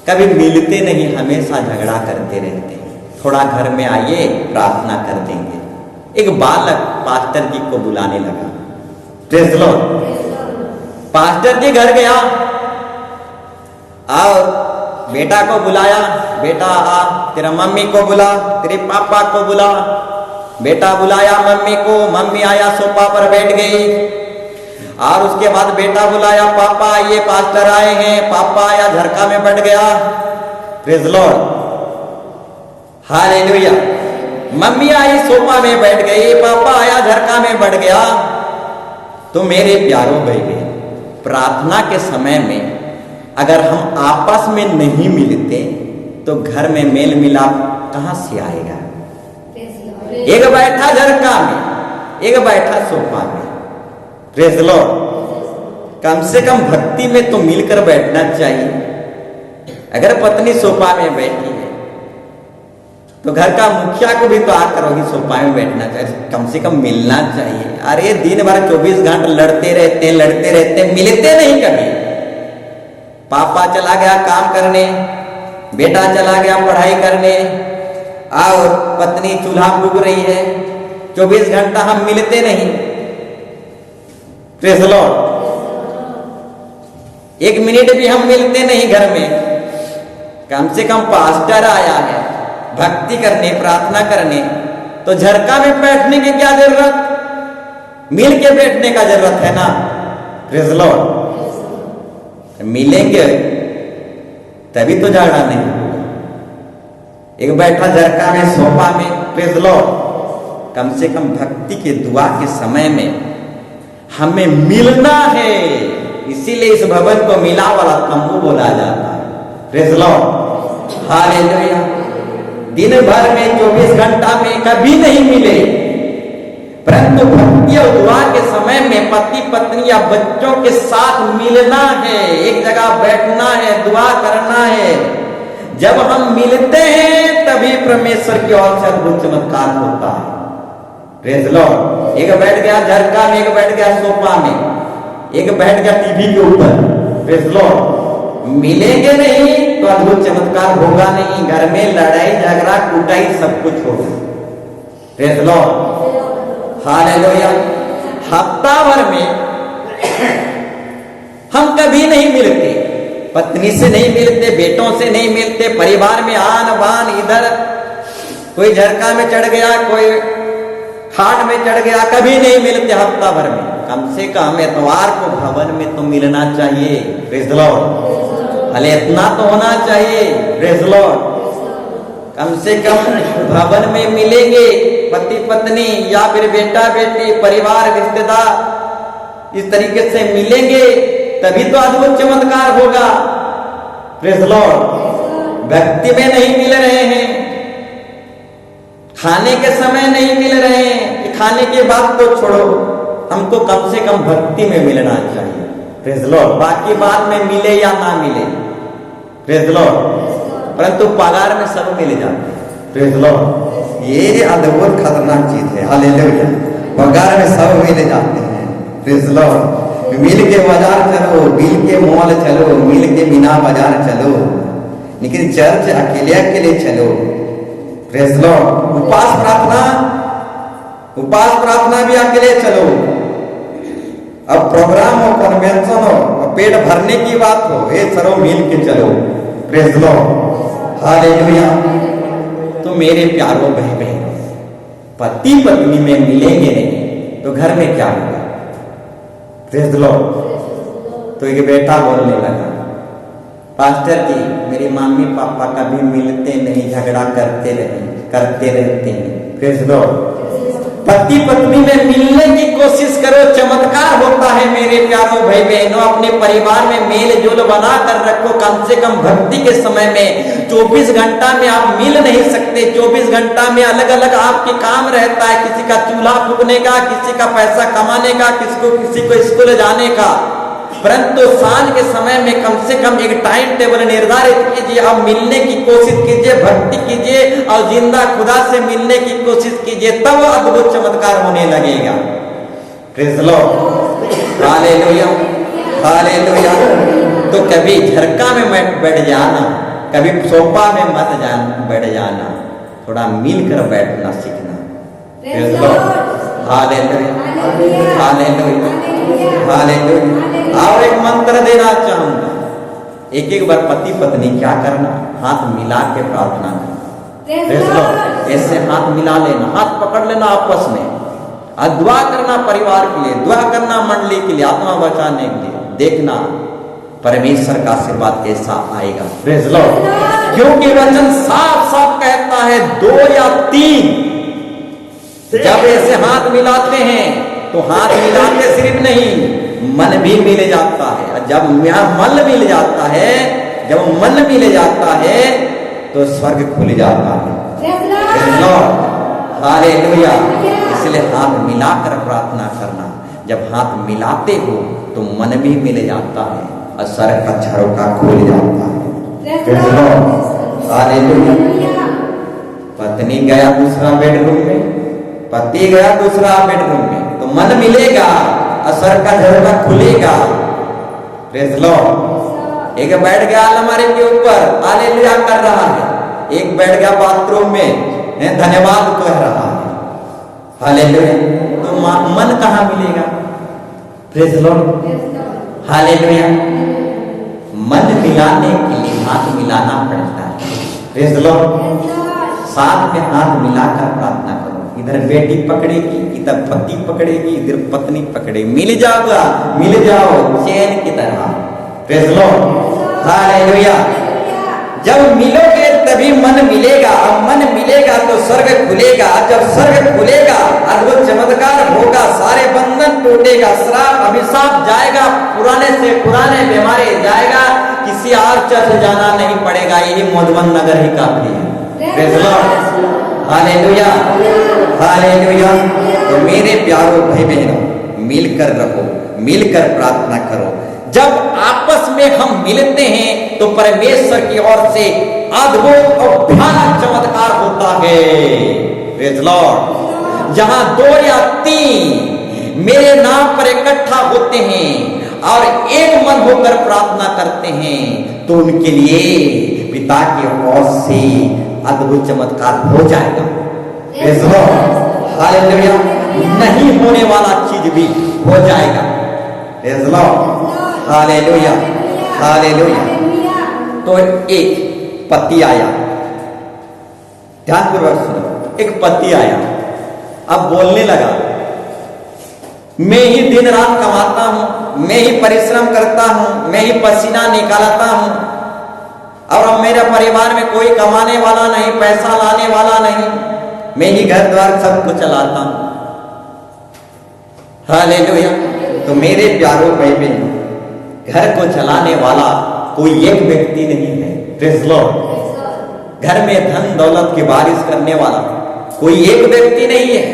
कभी मिलते नहीं, हमेशा झगड़ा करते रहते हैं, थोड़ा घर में आइए, प्रार्थना कर देंगे। एक बालक पास्टर जी को बुलाने लगा। Praise the Lord. पास्टर जी घर गया और बेटा को बुलाया, बेटा आ, तेरा मम्मी को बुला, तेरे पापा को बुला। बेटा बुलाया मम्मी को, मम्मी आया, सोफा पर बैठ गई। और उसके बाद बेटा बुलाया, पापा आइए, पास्टर आए हैं। पापा आया, झरका में बैठ गया। Praise the Lord. Hallelujah. Mummy I, sofa में बैठ गई, पापा आया, झरका में बैठ गया। तो मेरे प्यारों भाई बहन, प्रार्थना के समय में अगर हम आपस में नहीं मिलते तो घर में मेल मिलाप कहां से आएगा? एक बैठा झरका में, एक बैठा सोफा में। Praise the Lord. कम से कम भक्ति में तो मिलकर बैठना चाहिए। अगर पत्नी सोफा में बैठी है तो घर का मुखिया को भी तो आकर वही सोफा में बैठना चाहिए, कम से कम मिलना चाहिए। अरे दिन भर 24 घंटे लड़ते रहते, मिलते नहीं कभी। पापा चला गया काम करने, बेटा चला गया पढ़ाई करने, और पत्नी चूल्हा फूंक रही है, 24 घंटा हम मिलते नहीं। Praise the Lord. 1 मिनट भी हम मिलते नहीं घर में। कम से कम पास्टर आया है भक्ति करने, प्रार्थना करने, तो झरका में बैठने की क्या जरूरत? मिल के बैठने का जरूरत है ना। Praise the Lord. मिलेंगे तभी तो झगड़ा नहीं होगा। एक बैठा झरका में, सोफा में। Praise the Lord. कम से कम भक्ति के दुआ के समय में हमें मिलना है। इसीलिए इस भवन को मिला वाला तंबू बोला जाता है। Praise the Lord. हालेलुया। दिन भर में 24 घंटा में कभी नहीं मिले, परंतु भक्ति और दुआ के समय में पति पत्नी या बच्चों के साथ मिलना है, एक जगह बैठना है, दुआ करना है। जब हम मिलते हैं तभी परमेश्वर की ओर से अद्भुत चमत्कार होता है। Praise the Lord. एक बैठ गया झरका में, एक बैठ गया सोफा में, एक बैठ गया टीवी के ऊपर। Praise the Lord. मिलेंगे नहीं तो अद्भुत चमत्कार होगा नहीं। घर में लड़ाई झगड़ा कुटाई सब कुछ होगा। Praise the Lord, hallelujah. हफ्ता भर में हम कभी नहीं मिलते, पत्नी से नहीं मिलते, बेटों से नहीं मिलते, परिवार में आन बान, इधर कोई झरका में चढ़ गया, कोई खाट में चढ़ गया, कभी नहीं मिलते हफ्ता भर में। कम से कम एतवार को भवन में तो मिलना चाहिए। प्रेज़ द लॉर्ड, भले इतना तो होना चाहिए। प्रेज़ द लॉर्ड, कम से कम भवन में मिलेंगे, पति पत्नी या फिर बेटा बेटी, परिवार रिश्तेदार, इस तरीके से मिलेंगे तभी तो अद्भुत चमत्कार होगा। प्रेज़ द लॉर्ड, व्यक्ति में नहीं मिल रहे हैं, खाने के समय नहीं मिल रहे हैं, खाने की बात तो छोड़ो, हमको कम से कम भक्ति में मिलना चाहिए। प्रेज़ द लॉर्ड, बाकी बात में मिले या ना मिले, प्रेज़ द लॉर्ड, परंतु पगार में सब मिल जाते हैं। प्रेज़ द लॉर्ड, ये अद्भुत खतरनाक चीज है। हालेलुया, पगार में सब मिल जाते हैं। प्रेज़ द लॉर्ड, मिल के बाजार चलो, मिल के मॉल चलो, मिल के मीना बाजार चलो, लेकिन चर्च अकेले अकेले चलो। प्रेज़ द लॉर्ड, उपास प्रार्थना भी अकेले चलो। अब प्रोग्राम हो, कन्वेंशन हो, पेट भरने की बात हो, ये सरो मिल के चलो। Praise the Lord, hallelujah. तो मेरे प्यारों बहन बहन, पति पत्नी में मिलेंगे नहीं तो घर में क्या होगा? Praise the Lord. तो एक बेटा बोलने लगा, पास्टर जी मेरी मम्मी पापा कभी मिलते नहीं, झगड़ा करते रहते हैं। प्रेज़ द लॉर्ड, पति पत्नी में मिलने की कोशिश करो, चमत्कार होता है। मेरे प्यारों भाई बहनों, अपने परिवार में मेल जोल बना कर रखो। कम से कम भक्ति के समय में 24 घंटा में आप मिल नहीं सकते, 24 घंटा में अलग अलग आपके काम रहता है। किसी का चूल्हा फूकने का, किसी का पैसा कमाने का, किसी को स्कूल जाने का, परंतु सांझ के समय में कम से कम एक टाइम टेबल निर्धारित कीजिए। अब मिलने की कोशिश कीजिए, भक्ति कीजिए और जिंदा खुदा से मिलने की कोशिश कीजिए, तब अद्भुत चमत्कार होने लगेगा। Praise the Lord, hallelujah, hallelujah. तो कभी झरका में मत बैठ जाना, कभी सोफा में मत बैठ जाना, थोड़ा मिलकर बैठना सीखना। Praise the Lord, hallelujah, hallelujah, hallelujah. और एक मंत्र देना चाहूंगा, एक बार पति पत्नी क्या करना, हाथ मिला के प्रार्थना करना। ऐसे हाथ मिला लेना, हाथ पकड़ लेना आपस में, और दुआ करना परिवार के लिए, दुआ करना मंडली के लिए, आत्मा बचाने के लिए। देखना परमेश्वर का आशीर्वाद कैसा आएगा। प्रेज़ द लॉर्ड, क्योंकि वचन साफ साफ कहता है 2 या 3 जब ऐसे हाथ मिलाते हैं तो हाथ मिलाते सिर्फ नहीं, मन भी मिल जाता है। जब मन मिल जाता है, जब मन मिल जाता है तो स्वर्ग खुल जाता है। हालेलुया। इसलिए हाथ मिलाकर प्रार्थना करना। जब हाथ मिलाते हो तो मन भी मिल जाता है और स्वर्ग का झरोखा खुल जाता है। हालेलुया। पत्नी गया दूसरा बेडरूम में, पति गया दूसरा बेडरूम में, तो मन मिलेगा, असर का झरोखा खुलेगा। प्रेज़ द लॉर्ड, एक बैठ गया अलमारी के ऊपर हालेलुया कर रहा है, एक बैठ गया बाथरूम में धन्यवाद कह रहा है। हालेलुया। तो मन कहाँ मिलेगा? Praise the Lord, hallelujah. मन मिलाने के लिए हाथ मिलाना पड़ता है। प्रेज़ द लॉर्ड, साथ में हाथ मिलाकर प्रार्थना करो। इधर बेटी पकड़ेगी, इधर पति पकड़ेगी, इधर पत्नी पकड़ेगी, मिल जाओगा, मिल जाओ चैन की तरह। Praise the Lord, hallelujah. जब मिलोगे तभी मन मिलेगा, और मन मिलेगा तो स्वर्ग खुलेगा। जब स्वर्ग खुलेगा अद्भुत चमत्कार होगा, सारे बंधन टूटेगा, श्राप अभिशाप जाएगा, पुराने से पुराने बीमारी जाएगा, किसी और चर्च जाना नहीं पड़ेगा, यही मधुबन नगर ही काफी है। Praise the Lord, hallelujah, hallelujah. तो मेरे प्यारों भाई बहनों, मिलकर रहो, मिलकर प्रार्थना करो। जब आपस में हम मिलते हैं तो परमेश्वर की ओर से अद्भुत और भयानक चमत्कार होता है। प्रेज़ द लॉर्ड, जहां 2 या 3 मेरे नाम पर इकट्ठा होते हैं, और एक मन होकर प्रार्थना करते हैं तो उनके लिए पिता के ओर से अद्भुत चमत्कार हो जाएगा। हालेलुया। नहीं होने वाला चीज भी हो जाएगा। Hallelujah, hallelujah. तो एक पति आया, ध्यानपूर्वक सुनो। एक पति आया, अब बोलने लगा, मैं ही दिन रात कमाता हूं, मैं ही परिश्रम करता हूं, मैं ही पसीना निकालता हूं, और अब मेरे परिवार में कोई कमाने वाला नहीं, पैसा लाने वाला नहीं, मैं ही घर द्वार सबको चलाता हूं। हालेलुया। तो मेरे प्यारों भाई बहन, घर को चलाने वाला कोई एक व्यक्ति नहीं है। Praise Lord. घर में धन दौलत की बारिश करने वाला कोई एक व्यक्ति नहीं है।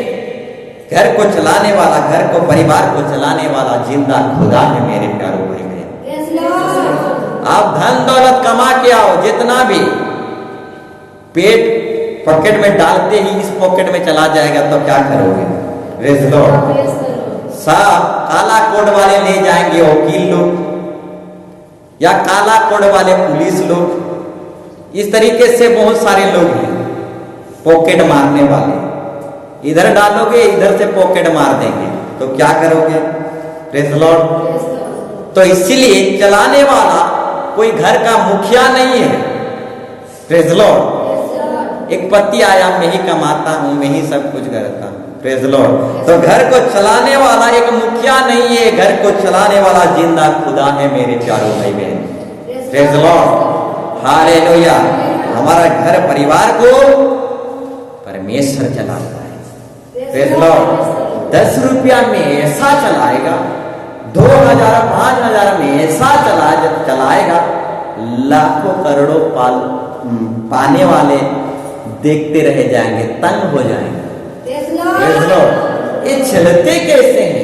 घर को चलाने वाला, घर को परिवार को चलाने वाला जिंदा खुदा है मेरे प्यारों भाई बहन। आप धन दौलत कमा के आओ, जितना भी पेट पॉकेट में डालते ही इस पॉकेट में चला जाएगा तो क्या करोगे? Praise Lord. सब काला कोड वाले ले जाएंगे, वकील लोग या काला कोड वाले पुलिस लोग, इस तरीके से बहुत सारे लोग हैं पॉकेट मारने वाले। इधर डालोगे, इधर से पॉकेट मार देंगे, तो क्या करोगे? Praise Lord. तो इसीलिए चलाने वाला कोई घर का मुखिया नहीं है। Praise Lord. एक पति आया, मैं ही कमाता हूं, मैं ही सब कुछ करता हूं। Praise Lord. तो घर को चलाने वाला एक मुखिया नहीं है, घर को चलाने वाला जिंदा खुदा है मेरे प्यारों भाई बहन। Praise Lord. हालेलुया। हमारा घर परिवार को परमेश्वर चलाता है। Praise Lord. 10 रुपया में ऐसा चलाएगा, 2000 5000 में ऐसा चलाएगा, लाखों करोड़ों पाने वाले देखते रह जाएंगे, तंग हो जाएंगे। ये चलते कैसे हैं?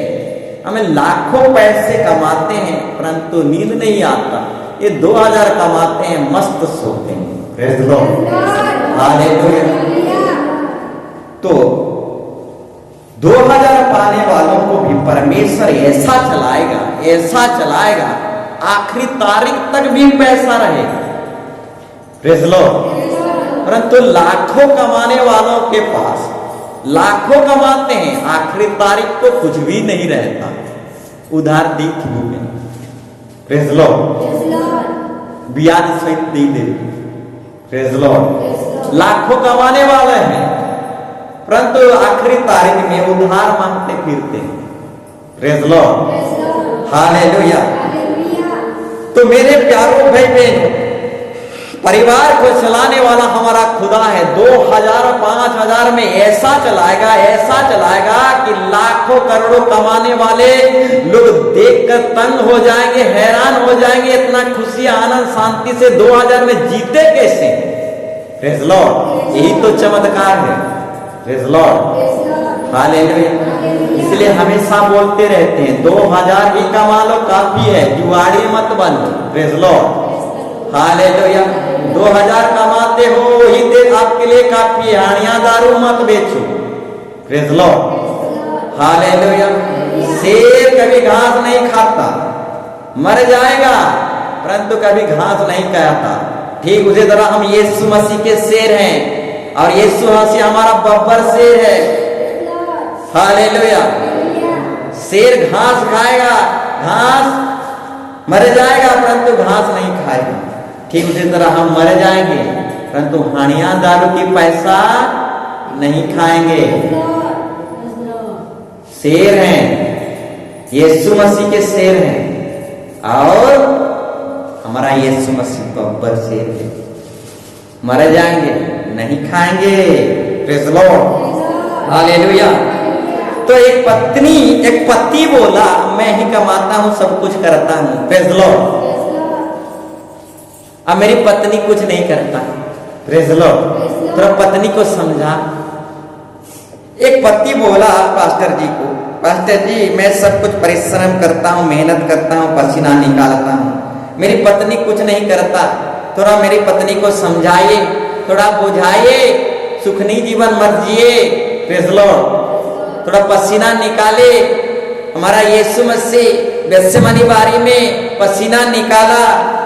हमें लाखों पैसे कमाते हैं परंतु नींद नहीं आता। ये 2000 कमाते हैं, मस्त सोते हैं। Praise Lord. हालेलुया। तो 2000 पाने वालों को भी परमेश्वर ऐसा चलाएगा, ऐसा चलाएगा, आखिरी तारीख तक भी पैसा रहेगा। Praise Lord. परंतु लाखों कमाने वालों के पास लाखों कमाते हैं, आखिरी तारीख को कुछ भी नहीं रहता, उधार दी थी में। Praise Lord. ब्याज सहित दी दे। Praise Lord. लाखों कमाने वाले हैं परंतु आखिरी तारीख में उधार मांगते फिरते हैं। Praise Lord. हालेलुया। तो मेरे प्यारों भाई बहन, परिवार को चलाने वाला हमारा खुदा है। 2000 5000 में ऐसा चलाएगा कि लाखों करोड़ों कमाने वाले लोग देखकर तंग हो जाएंगे, हैरान हो जाएंगे, इतना खुशी आनंद शांति से 2000 में जीते कैसे? Praise Lord. यही तो चमत्कार है। Praise Lord. हालेलुया। इसलिए हमेशा बोलते रहते हैं 2000 ही कमा लो काफी है, जुआड़ी मत बनो। Praise Lord. हालेलुया। 2000 कमाते हो वही देख आपके लिए काफी है, हानिया दारू मत बेचो। Praise Lord. हालेलुया। शेर कभी घास नहीं खाता, मर जाएगा परंतु कभी घास नहीं खाता। ठीक उसी तरह हम यीशु मसीह के शेर हैं और यीशु मसीह हमारा बब्बर शेर है। हालेलुया। शेर घास खाएगा, घास मर जाएगा परंतु घास नहीं खाएगा। ठीक उसी तरह हम मर जाएंगे परंतु हानिया दारू की पैसा नहीं खाएंगे। शेर हैं, यीशु मसीह के शेर हैं और हमारा यीशु मसीह बब्बर शेर है। मर जाएंगे, नहीं खाएंगे। Praise Lord. हालेलुया। तो एक पति बोला, मैं ही कमाता हूं, सब कुछ करता हूं। Praise Lord. अब मेरी पत्नी कुछ नहीं करता। Praise Lord. तो पत्नी को समझा। एक पति बोला पास्टर जी को, पास्टर जी मैं सब कुछ परिश्रम करता हूँ, मेहनत करता हूँ, पसीना निकालता हूँ, मेरी पत्नी कुछ नहीं करता, थोड़ा मेरी पत्नी को समझाइए, थोड़ा बुझाइए, सुखनी जीवन मत जिए। Praise Lord. थोड़ा पसीना निकाले, हमारा यीशु मसीह गत्सेमनी बारी में पसीना निकाला,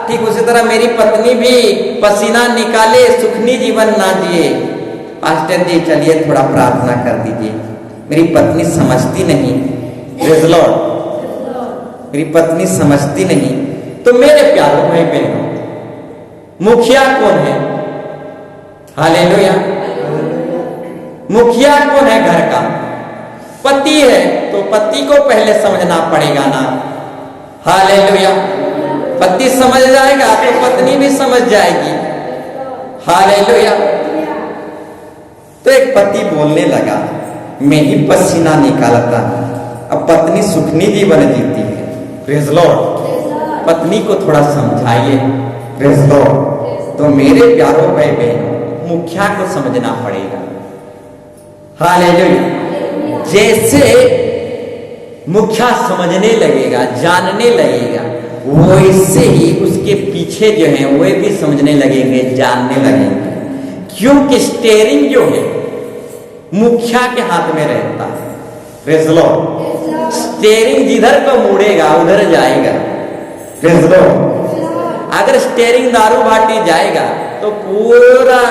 ठीक उसी तरह मेरी पत्नी भी पसीना निकाले, सुखनी जीवन ना जिए। पास्टर जी चलिए थोड़ा प्रार्थना कर दीजिए, मेरी पत्नी समझती नहीं। प्रेज़ लॉर्ड, मेरी पत्नी समझती नहीं। तो मेरे प्यारों भाई बहनों, मुखिया कौन है? हालेलुया। मुखिया कौन है घर का? पति है। तो पति को पहले समझना पड़ेगा ना। हालेलुया। पति समझ जाएगा तो पत्नी भी समझ जाएगी। हालेलुया। तो एक पति बोलने लगा, मैं ही पसीना निकालता हूं, अब पत्नी सुखनी जीवन जीती है। Praise Lord. पत्नी को थोड़ा समझाइए। Praise Lord. तो मेरे प्यारों भाई बहनों, मुखिया को समझना पड़ेगा। हालेलुया। जैसे मुखिया समझने लगेगा, जानने लगेगा, वैसे ही उसके पीछे जो है वे भी समझने लगेंगे, जानने लगेंगे। क्योंकि स्टीयरिंग जो है मुखिया के हाथ में रहता है। Praise Lord. स्टीयरिंग जिधर को मुड़ेगा उधर जाएगा। Praise Lord. अगर स्टीयरिंग दारू भाटी जाएगा तो पूरा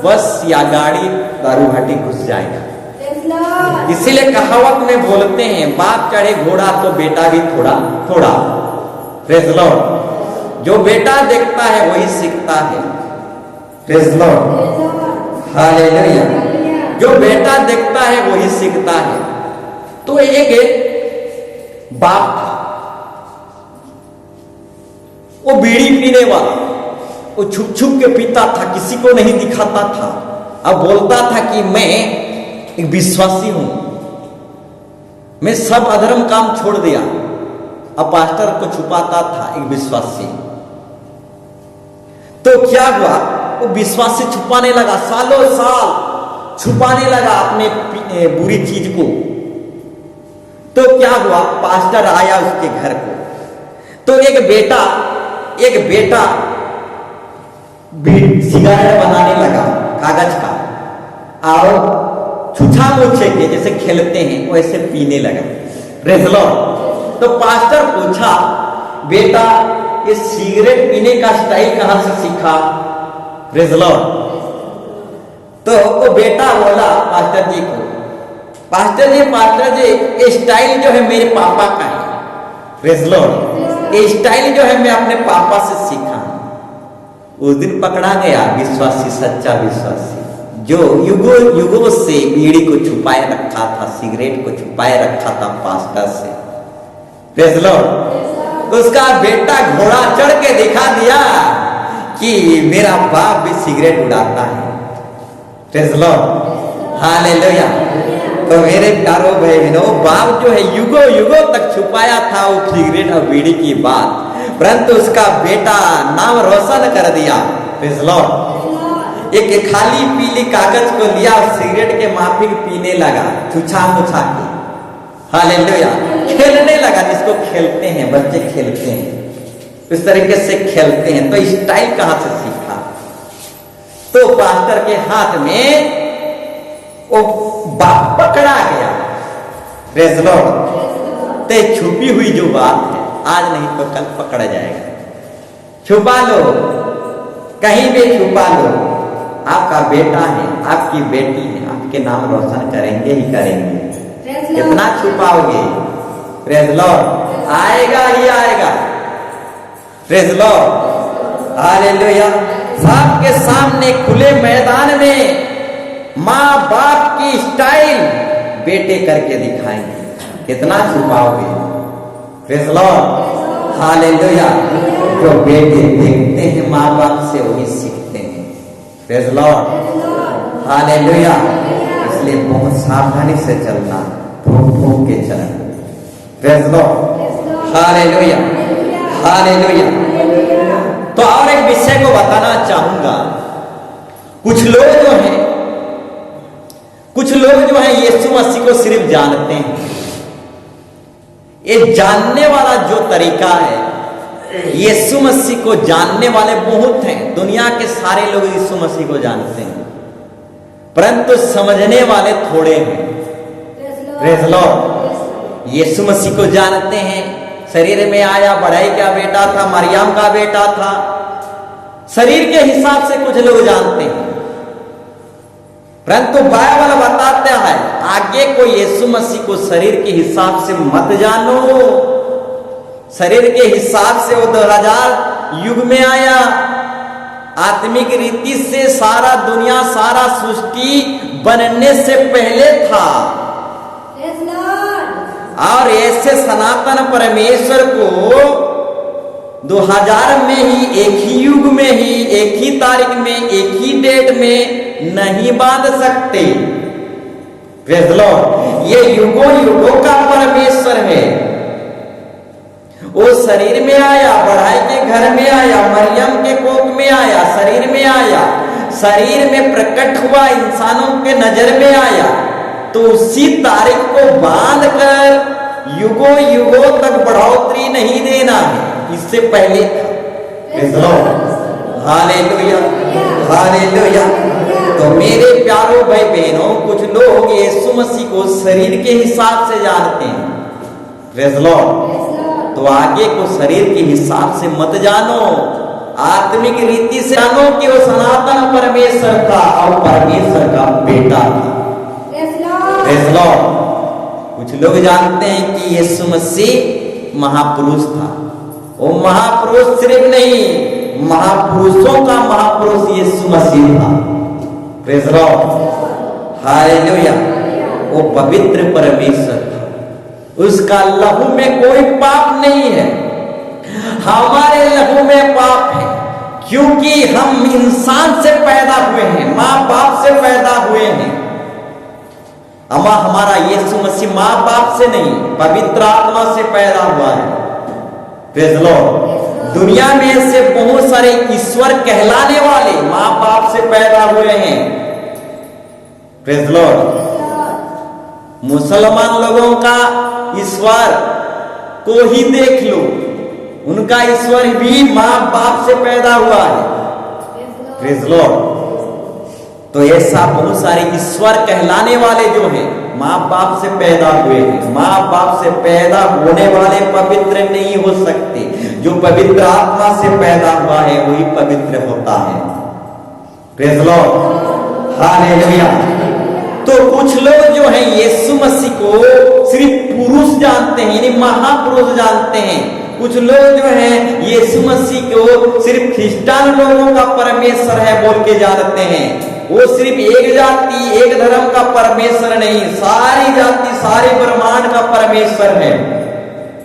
बस या गाड़ी दारू भाटी घुस जाएगा। इसीलिए कहावत में बोलते हैं, बाप चढ़े घोड़ा तो बेटा भी थोड़ा थोड़ा। Praise Lord. जो बेटा देखता है वही सीखता है। Praise Lord. हालेलुया। जो बेटा देखता है वही सीखता है। तो एक बाप था, वो बीड़ी पीने वाला, वो छुप छुप के पीता था, किसी को नहीं दिखाता था। अब बोलता था कि मैं एक विश्वासी हूं, मैं सब अधर्म काम छोड़ दिया। अब पास्टर को छुपाता था एक विश्वासी। तो क्या हुआ, वो विश्वासी छुपाने लगा, सालों साल छुपाने लगा अपने बुरी चीज को। तो क्या हुआ, पास्टर आया उसके घर को। तो एक बेटा सिगरेट बनाने लगा कागज का, और छुछा मुछे के जैसे खेलते हैं वैसे पीने लगा। Praise Lord. तो पास्टर पूछा, बेटा ये सिगरेट पीने का स्टाइल कहां से सीखा? Praise Lord. तो वो बेटा बोला पास्टर जी को, पास्टर जी ये स्टाइल जो है मेरे पापा का है। Praise Lord. ये स्टाइल जो है मैं अपने पापा से सीखा। उस दिन पकड़ा गया विश्वासी, सच्चा विश्वासी, जो युगों से बीड़ी को छुपाए रखा था, सिगरेट को छुपाए रखा था पास्टर से। Praise Lord. तो उसका बेटा घोड़ा चढ़ के दिखा दिया कि मेरा बाप भी सिगरेट उड़ाता है। Praise Lord. हालेलुया। तो मेरे प्यारों भाई बहनों, बाप जो है युगों तक छुपाया था वो सिगरेट और बीड़ी की बात, परंतु उसका बेटा नाम रोशन कर दिया। Praise Lord. एक खाली पीली कागज को लिया और सिगरेट के माफिक पीने लगा, छुछा मुछा के। हालेलुया। खेलने लगा, जिसको खेलते हैं बच्चे खेलते हैं, इस तरीके से खेलते हैं। तो स्टाइल कहां से सीखा? तो पास्टर के हाथ में वो बाप पकड़ा गया। Praise Lord. तो छुपी हुई जो बात है, आज नहीं तो कल पकड़ा जाएगा। छुपा लो, कहीं भी छुपा लो। आपका बेटा है, आपकी बेटी है, आपके नाम रोशन करेंगे ही करेंगे। कितना छुपाओगे? Praise Lord. आएगा ही आएगा। Praise Lord. हालेलुया। सबके सामने खुले मैदान में माँ बाप की स्टाइल बेटे करके दिखाएंगे। कितना छुपाओगे? Praise Lord. हालेलुया। जो बेटे देखते हैं माँ बाप से वही सीखते हैं। Praise Lord. हालेलुया। इसलिए बहुत सावधानी से चलना, भूख के चलना। Praise Lord. हालेलुया। हालेलुया। तो और एक विषय को बताना चाहूंगा। कुछ लोग जो हैं यीशु मसीह को सिर्फ जानते हैं। ये जानने वाला जो तरीका है, यीशु मसीह को जानने वाले बहुत हैं। दुनिया के सारे लोग यीशु मसीह को जानते हैं, परंतु समझने वाले थोड़े हैं। Praise Lord. यीशु मसीह को जानते हैं, शरीर में आया, बढ़ाई का बेटा था, मरियम का बेटा था। शरीर के हिसाब से कुछ लोग जानते हैं, परंतु बाइबल बताते हैं आगे को यीशु मसीह को शरीर के हिसाब से मत जानो। शरीर के हिसाब से वो 2000 युग में आया, आत्मिक रीति से सारा दुनिया, सारा सृष्टि बनने से पहले था। और ऐसे सनातन परमेश्वर को 2000 में ही, एक ही युग में ही, एक ही तारीख में, एक ही डेट में नहीं बांध सकते। Praise Lord. ये युगों युगों का परमेश्वर है। वो शरीर में आया, बढ़ाई के घर में आया, मरियम के कोख में आया, शरीर में आया, शरीर में प्रकट हुआ, इंसानों के नजर में आया। तो उसी तारीख को बांध कर युगों युगों तक बढ़ोतरी नहीं देना है, इससे पहले था। Hallelujah, hallelujah. तो मेरे प्यारों भाई बहनों, कुछ लोग यीशु मसीह को शरीर के हिसाब से जानते हैं। Praise Lord. तो आगे को शरीर के हिसाब से मत जानो, आत्मिक रीति से जानो कि वो सनातन परमेश्वर था और परमेश्वर का बेटा था। Praise Lord. कुछ लोग जानते हैं कि यीशु मसीह महापुरुष था। वो महापुरुष सिर्फ नहीं, महापुरुषों का महापुरुष यीशु मसीह था। Praise Lord. हालेलुया। वो पवित्र परमेश्वर था, उसका लहू में कोई पाप नहीं है। हमारे लहू में पाप है, क्योंकि हम इंसान से पैदा हुए हैं, माँ बाप से पैदा हुए हैं। अमा हमारा यीशु मसीह माँ बाप से नहीं, पवित्र आत्मा से पैदा हुआ है। Praise Lord. दुनिया में ऐसे बहुत सारे ईश्वर कहलाने वाले माँ बाप से पैदा हुए हैं। Praise Lord. मुसलमान लोगों का ईश्वर को ही देख लो, उनका ईश्वर भी माँ बाप से पैदा हुआ है। Praise Lord. तो ऐसा बहुत सारे ईश्वर कहलाने वाले जो हैं माँ बाप से पैदा हुए हैं। माँ बाप से पैदा होने वाले पवित्र नहीं हो सकते। जो पवित्र आत्मा से पैदा हुआ है वही पवित्र होता है। Praise Lord. हालेलुया। तो कुछ लोग जो हैं यीशु मसीह को सिर्फ पुरुष जानते हैं, यानी महापुरुष जानते हैं। कुछ लोग जो हैं यीशु मसीह को सिर्फ ख्रिस्टान लोगों का परमेश्वर है बोल के जानते हैं। वो सिर्फ एक जाति, एक धर्म का परमेश्वर नहीं, सारी जाति, सारे ब्रह्मांड का परमेश्वर है।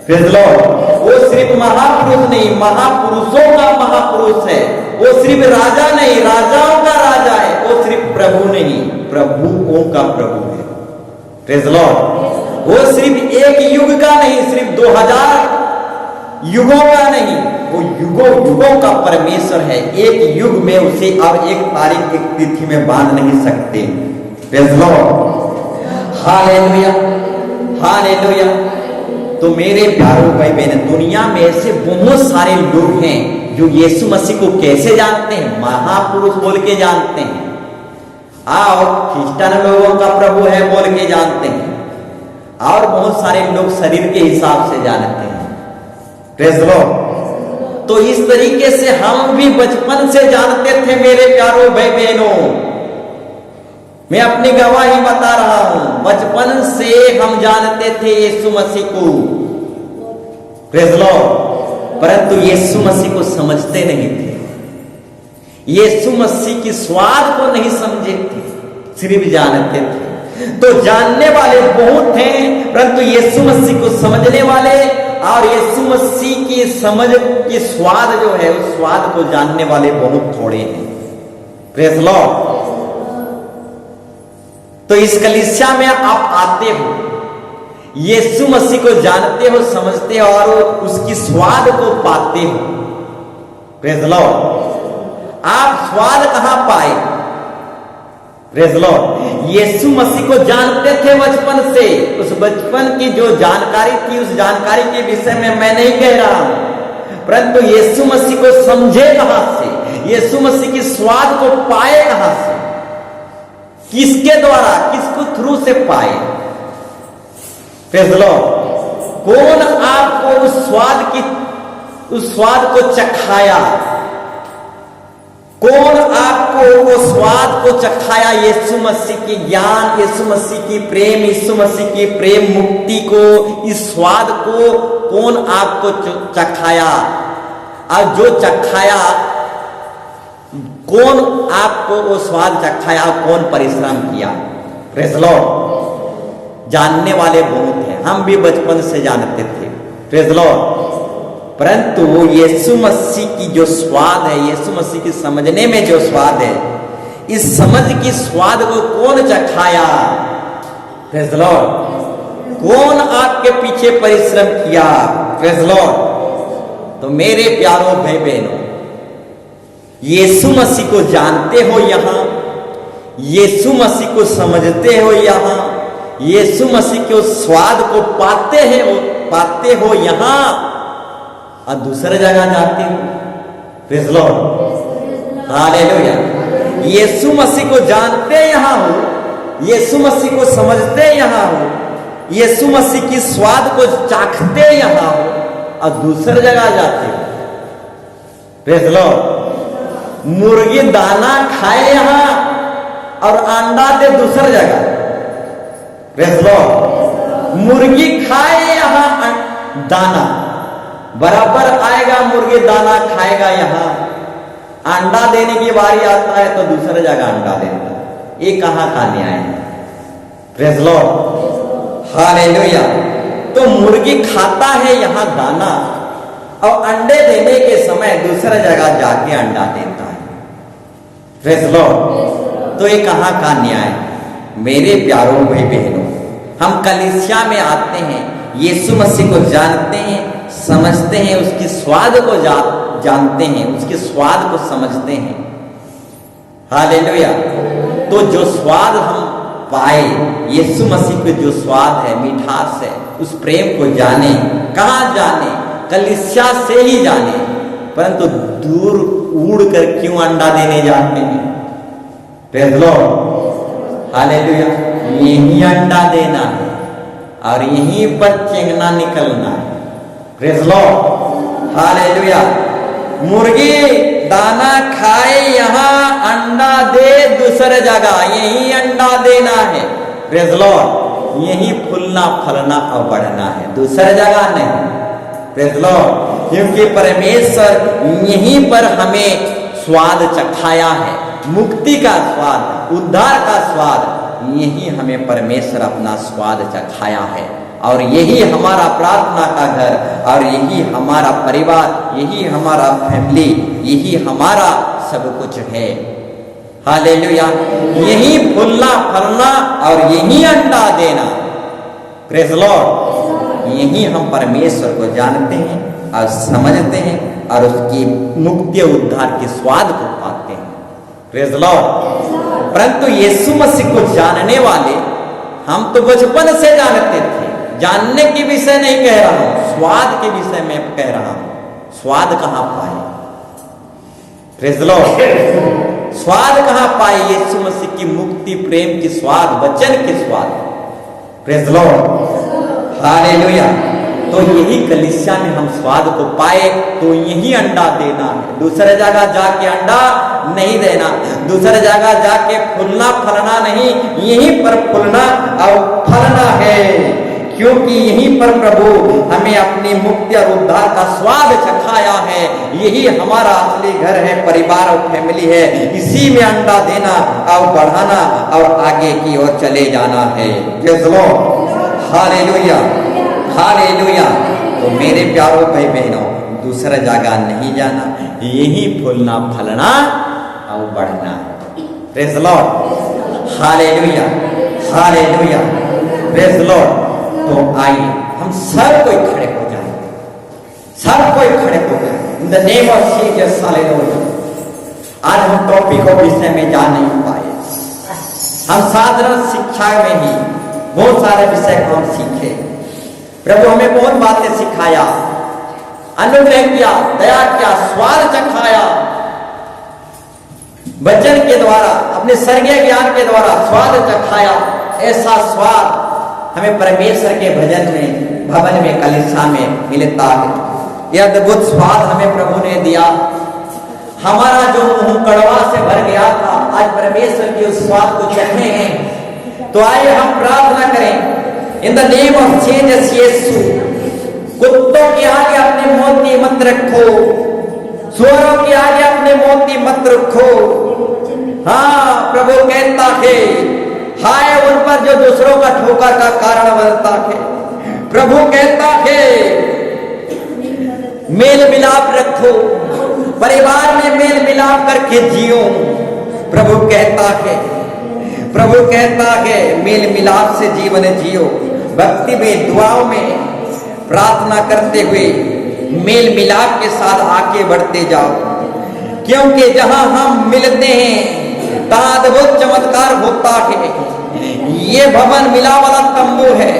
Praise Lord. वो सिर्फ महापुरुष नहीं, महापुरुषों का महापुरुष है। वो सिर्फ राजा नहीं, राजाओं का राजा है। वो सिर्फ प्रभु नहीं, प्रभुओं का प्रभु है। Praise Lord. वो सिर्फ एक युग का नहीं, सिर्फ 2000 युगों का नहीं, वो युगों युगों का परमेश्वर है। एक युग में उसे अब एक तारीख, एक तिथि में बांध नहीं सकते। Praise Lord. Hallelujah, hallelujah. तो मेरे प्यारों भाई बहन, दुनिया में ऐसे बहुत सारे लोग हैं जो यीशु मसीह को कैसे जानते हैं? महापुरुष बोल के जानते हैं। और ख्रिस्टान लोगों का प्रभु है बोल के जानते हैं। और बहुत सारे लोग शरीर के हिसाब से जानते हैं। Praise Lord. तो इस तरीके से हम भी बचपन से जानते थे मेरे प्यारों भाई बहनों। मैं अपनी गवाही बता रहा हूं, बचपन से हम जानते थे यीशु मसीह को। Praise Lord. परंतु यीशु मसीह को समझते नहीं थे, यीशु मसीह की स्वाद को नहीं समझे थे, सिर्फ जानते थे। तो जानने वाले बहुत हैं, परंतु यीशु मसीह को समझने वाले और यीशु मसीह की समझ की स्वाद जो है, उस स्वाद को जानने वाले बहुत थोड़े हैं। Praise Lord. तो इस कलीसिया में आप आते हो, यीशु मसीह को जानते हो, समझते हो और उसकी स्वाद को पाते हो। Praise Lord. आप स्वाद कहां पाए? Praise Lord. यीशु मसीह को जानते थे बचपन से। उस बचपन की जो जानकारी थी, उस जानकारी के विषय में मैं नहीं कह रहा हूं, परंतु यीशु मसीह को समझे कहां से, यीशु मसीह की स्वाद को पाए कहां से, किसके द्वारा, किसको थ्रू से पाए? Praise Lord. कौन आपको उस स्वाद को चखाया? कौन आपको वो स्वाद को चखाया? यीशु मसीह की ज्ञान, यीशु मसीह की प्रेम, यीशु मसीह की प्रेम मुक्ति को, इस स्वाद को कौन आपको चखाया? और जो चखाया, कौन आपको वो स्वाद चखाया? कौन परिश्रम किया? Praise Lord. जानने वाले बहुत हैं, हम भी बचपन से जानते थे, प्रेज़ लॉर्ड। परंतु यीशु मसीह की जो स्वाद है, यीशु मसीह की समझने में जो स्वाद है, इस समझ की स्वाद को कौन चखाया? Praise Lord. कौन आपके पीछे परिश्रम किया? Praise Lord. तो मेरे प्यारों भाई बहनों, यीशु मसीह को जानते हो यहां, यीशु मसीह को समझते हो यहां, यीशु मसीह के उस स्वाद को पाते हो यहां, और दूसरे जगह जाते हो। Praise Lord, hallelujah. Yeshu Masih को जानते यहां हो, यीशु मसीह को समझते यहां हो, यीशु मसीह की स्वाद को चाखते यहां हो, और दूसरी जगह जाते हो। Praise Lord. मुर्गी दाना खाए यहां और अंडा दे दूसरी जगह। Praise Lord. मुर्गी खाए यहां दाना, बराबर आएगा, मुर्गी दाना खाएगा यहां, अंडा देने की बारी आता है तो दूसरी जगह अंडा देता है। ये कहां का न्याय है? Praise Lord, hallelujah. तो मुर्गी खाता है यहां दाना, और अंडे देने के समय दूसरी जगह जाके अंडा देता है। Praise Lord. तो ये कहां का न्याय? मेरे प्यारों भाई बहनों, हम कलीसिया में आते हैं, यीशु मसीह को जानते हैं, समझते हैं, उसकी स्वाद को जानते हैं, उसके स्वाद को समझते हैं। हालेलुया। तो जो स्वाद हम पाए, यीशु मसीह के जो स्वाद है, मिठास है, उस प्रेम को जाने। कहां जाने? कलीसिया से ही जाने। परंतु दूर उड़ कर क्यों अंडा देने जाते हैं? Praise Lord, hallelujah. यही अंडा देना है और यहीं पर चेंगना निकलना है। Praise Lord, hallelujah. मुर्गी दाना खाए यहां, अंडा दे दूसरे जगह, यही अंडा देना है। Praise Lord. यही फूलना फलना और बढ़ना है, दूसरी जगह नहीं। Praise Lord. क्योंकि परमेश्वर यहीं पर हमें स्वाद चखाया है, मुक्ति का स्वाद, उद्धार का स्वाद, यही हमें परमेश्वर अपना स्वाद चखाया है। और यही हमारा प्रार्थना का घर, और यही हमारा परिवार, यही हमारा फैमिली, यही हमारा सब कुछ है। हालेलुया। यही फूलना फलना और यही अंडा देना। Praise Lord. यही हम परमेश्वर को जानते हैं और समझते हैं और उसकी मुक्ति उद्धार के स्वाद को पाते हैं। Praise Lord. परंतु यीशु मसीह को जानने वाले हम तो बचपन से जानते थे। जानने के विषय नहीं कह रहा हूं, स्वाद के विषय में कह रहा हूं। स्वाद कहां पाए? Praise Lord. स्वाद कहां पाए? यीशु मसीह की मुक्ति, प्रेम की स्वाद, वचन की स्वाद। Praise Lord, hallelujah. तो यही कलीसिया में हम स्वाद को पाए, तो यही अंडा देना है, दूसरे जगह जाके अंडा नहीं देना, दूसरे जगह जाके फूलना फलना नहीं, यहीं पर फूलना और फलना है। क्योंकि यहीं पर प्रभु हमें अपनी मुक्ति और उद्धार का स्वाद चखाया है। यही हमारा असली घर है, परिवार और फैमिली है। इसी में अंडा देना और बढ़ाना और आगे की ओर चले जाना है। Praise Lord, hallelujah, hallelujah. तो मेरे प्यारों भाई बहनों, दूसरा जगह नहीं जाना, यही फूलना फलना और बढ़ना। Praise Lord, hallelujah, hallelujah, praise Lord. तो आइए हम सब कोई खड़े हो जाए, सब कोई खड़े हो जाए इन the name of Jesus. Hallelujah. आज हम टॉपिक और विषय में जा नहीं पाए, हम साधारण शिक्षा में ही बहुत सारे विषय को हम सीखे। प्रभु हमें बहुत बातें सिखाया, अनुग्रह किया, दया किया, स्वाद चखाया, वचन के द्वारा, अपने स्वर्गीय ज्ञान के द्वारा स्वाद चखाया। ऐसा स्वाद हमें परमेश्वर के भजन में, भवन में कलीसिया में मिलता है। यह अद्भुत स्वाद हमें प्रभु ने दिया। हमारा जो मुंह कड़वा से भर गया था, आज परमेश्वर के उस स्वाद को चखने हैं। तो आइए हम प्रार्थना करें, in the name of Jesus Yeshu. कुत्तों के आगे अपने मोती मत रखो, सुअरों के आगे अपने मोती मत रखो। हाँ, प्रभु कहता है, हाय उन पर जो दूसरों का ठोकर का कारण बनता है। प्रभु कहता है, मेल मिलाप रखो, परिवार में मेल मिलाप करके जियो। प्रभु कहता है मेल मिलाप से जीवन जियो। भक्ति में, दुआओं में प्रार्थना करते हुए मेल मिलाप के साथ आगे बढ़ते जाओ, क्योंकि जहां हम मिलते हैं तहां अद्भुत चमत्कार होता है। ये भवन मिला वाला तंबू है,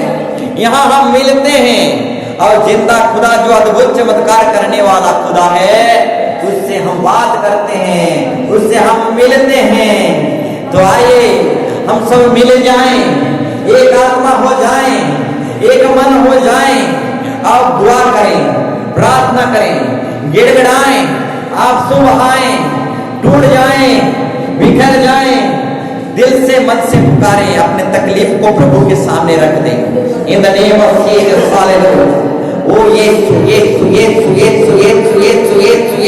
यहाँ हम मिलते हैं और जिंदा खुदा जो अद्भुत चमत्कार करने वाला खुदा है, उससे हम बात करते हैं, उससे हम मिलते हैं। तो आइए हम सब मिल जाएं, एक आत्मा हो जाएं, एक मन हो जाएं और दुआ करें, प्रार्थना करें, गिड़गिड़ाएं, आंसू बहाएं, टूट जाएं, बिखर जाएं, दिल से मन से पुकारें, अपने तकलीफ को प्रभु के सामने रख दें। In the name of Jesus hallelujah. ओ यीशु यीशु यीशु यीशु यीशु यीशु यीशु।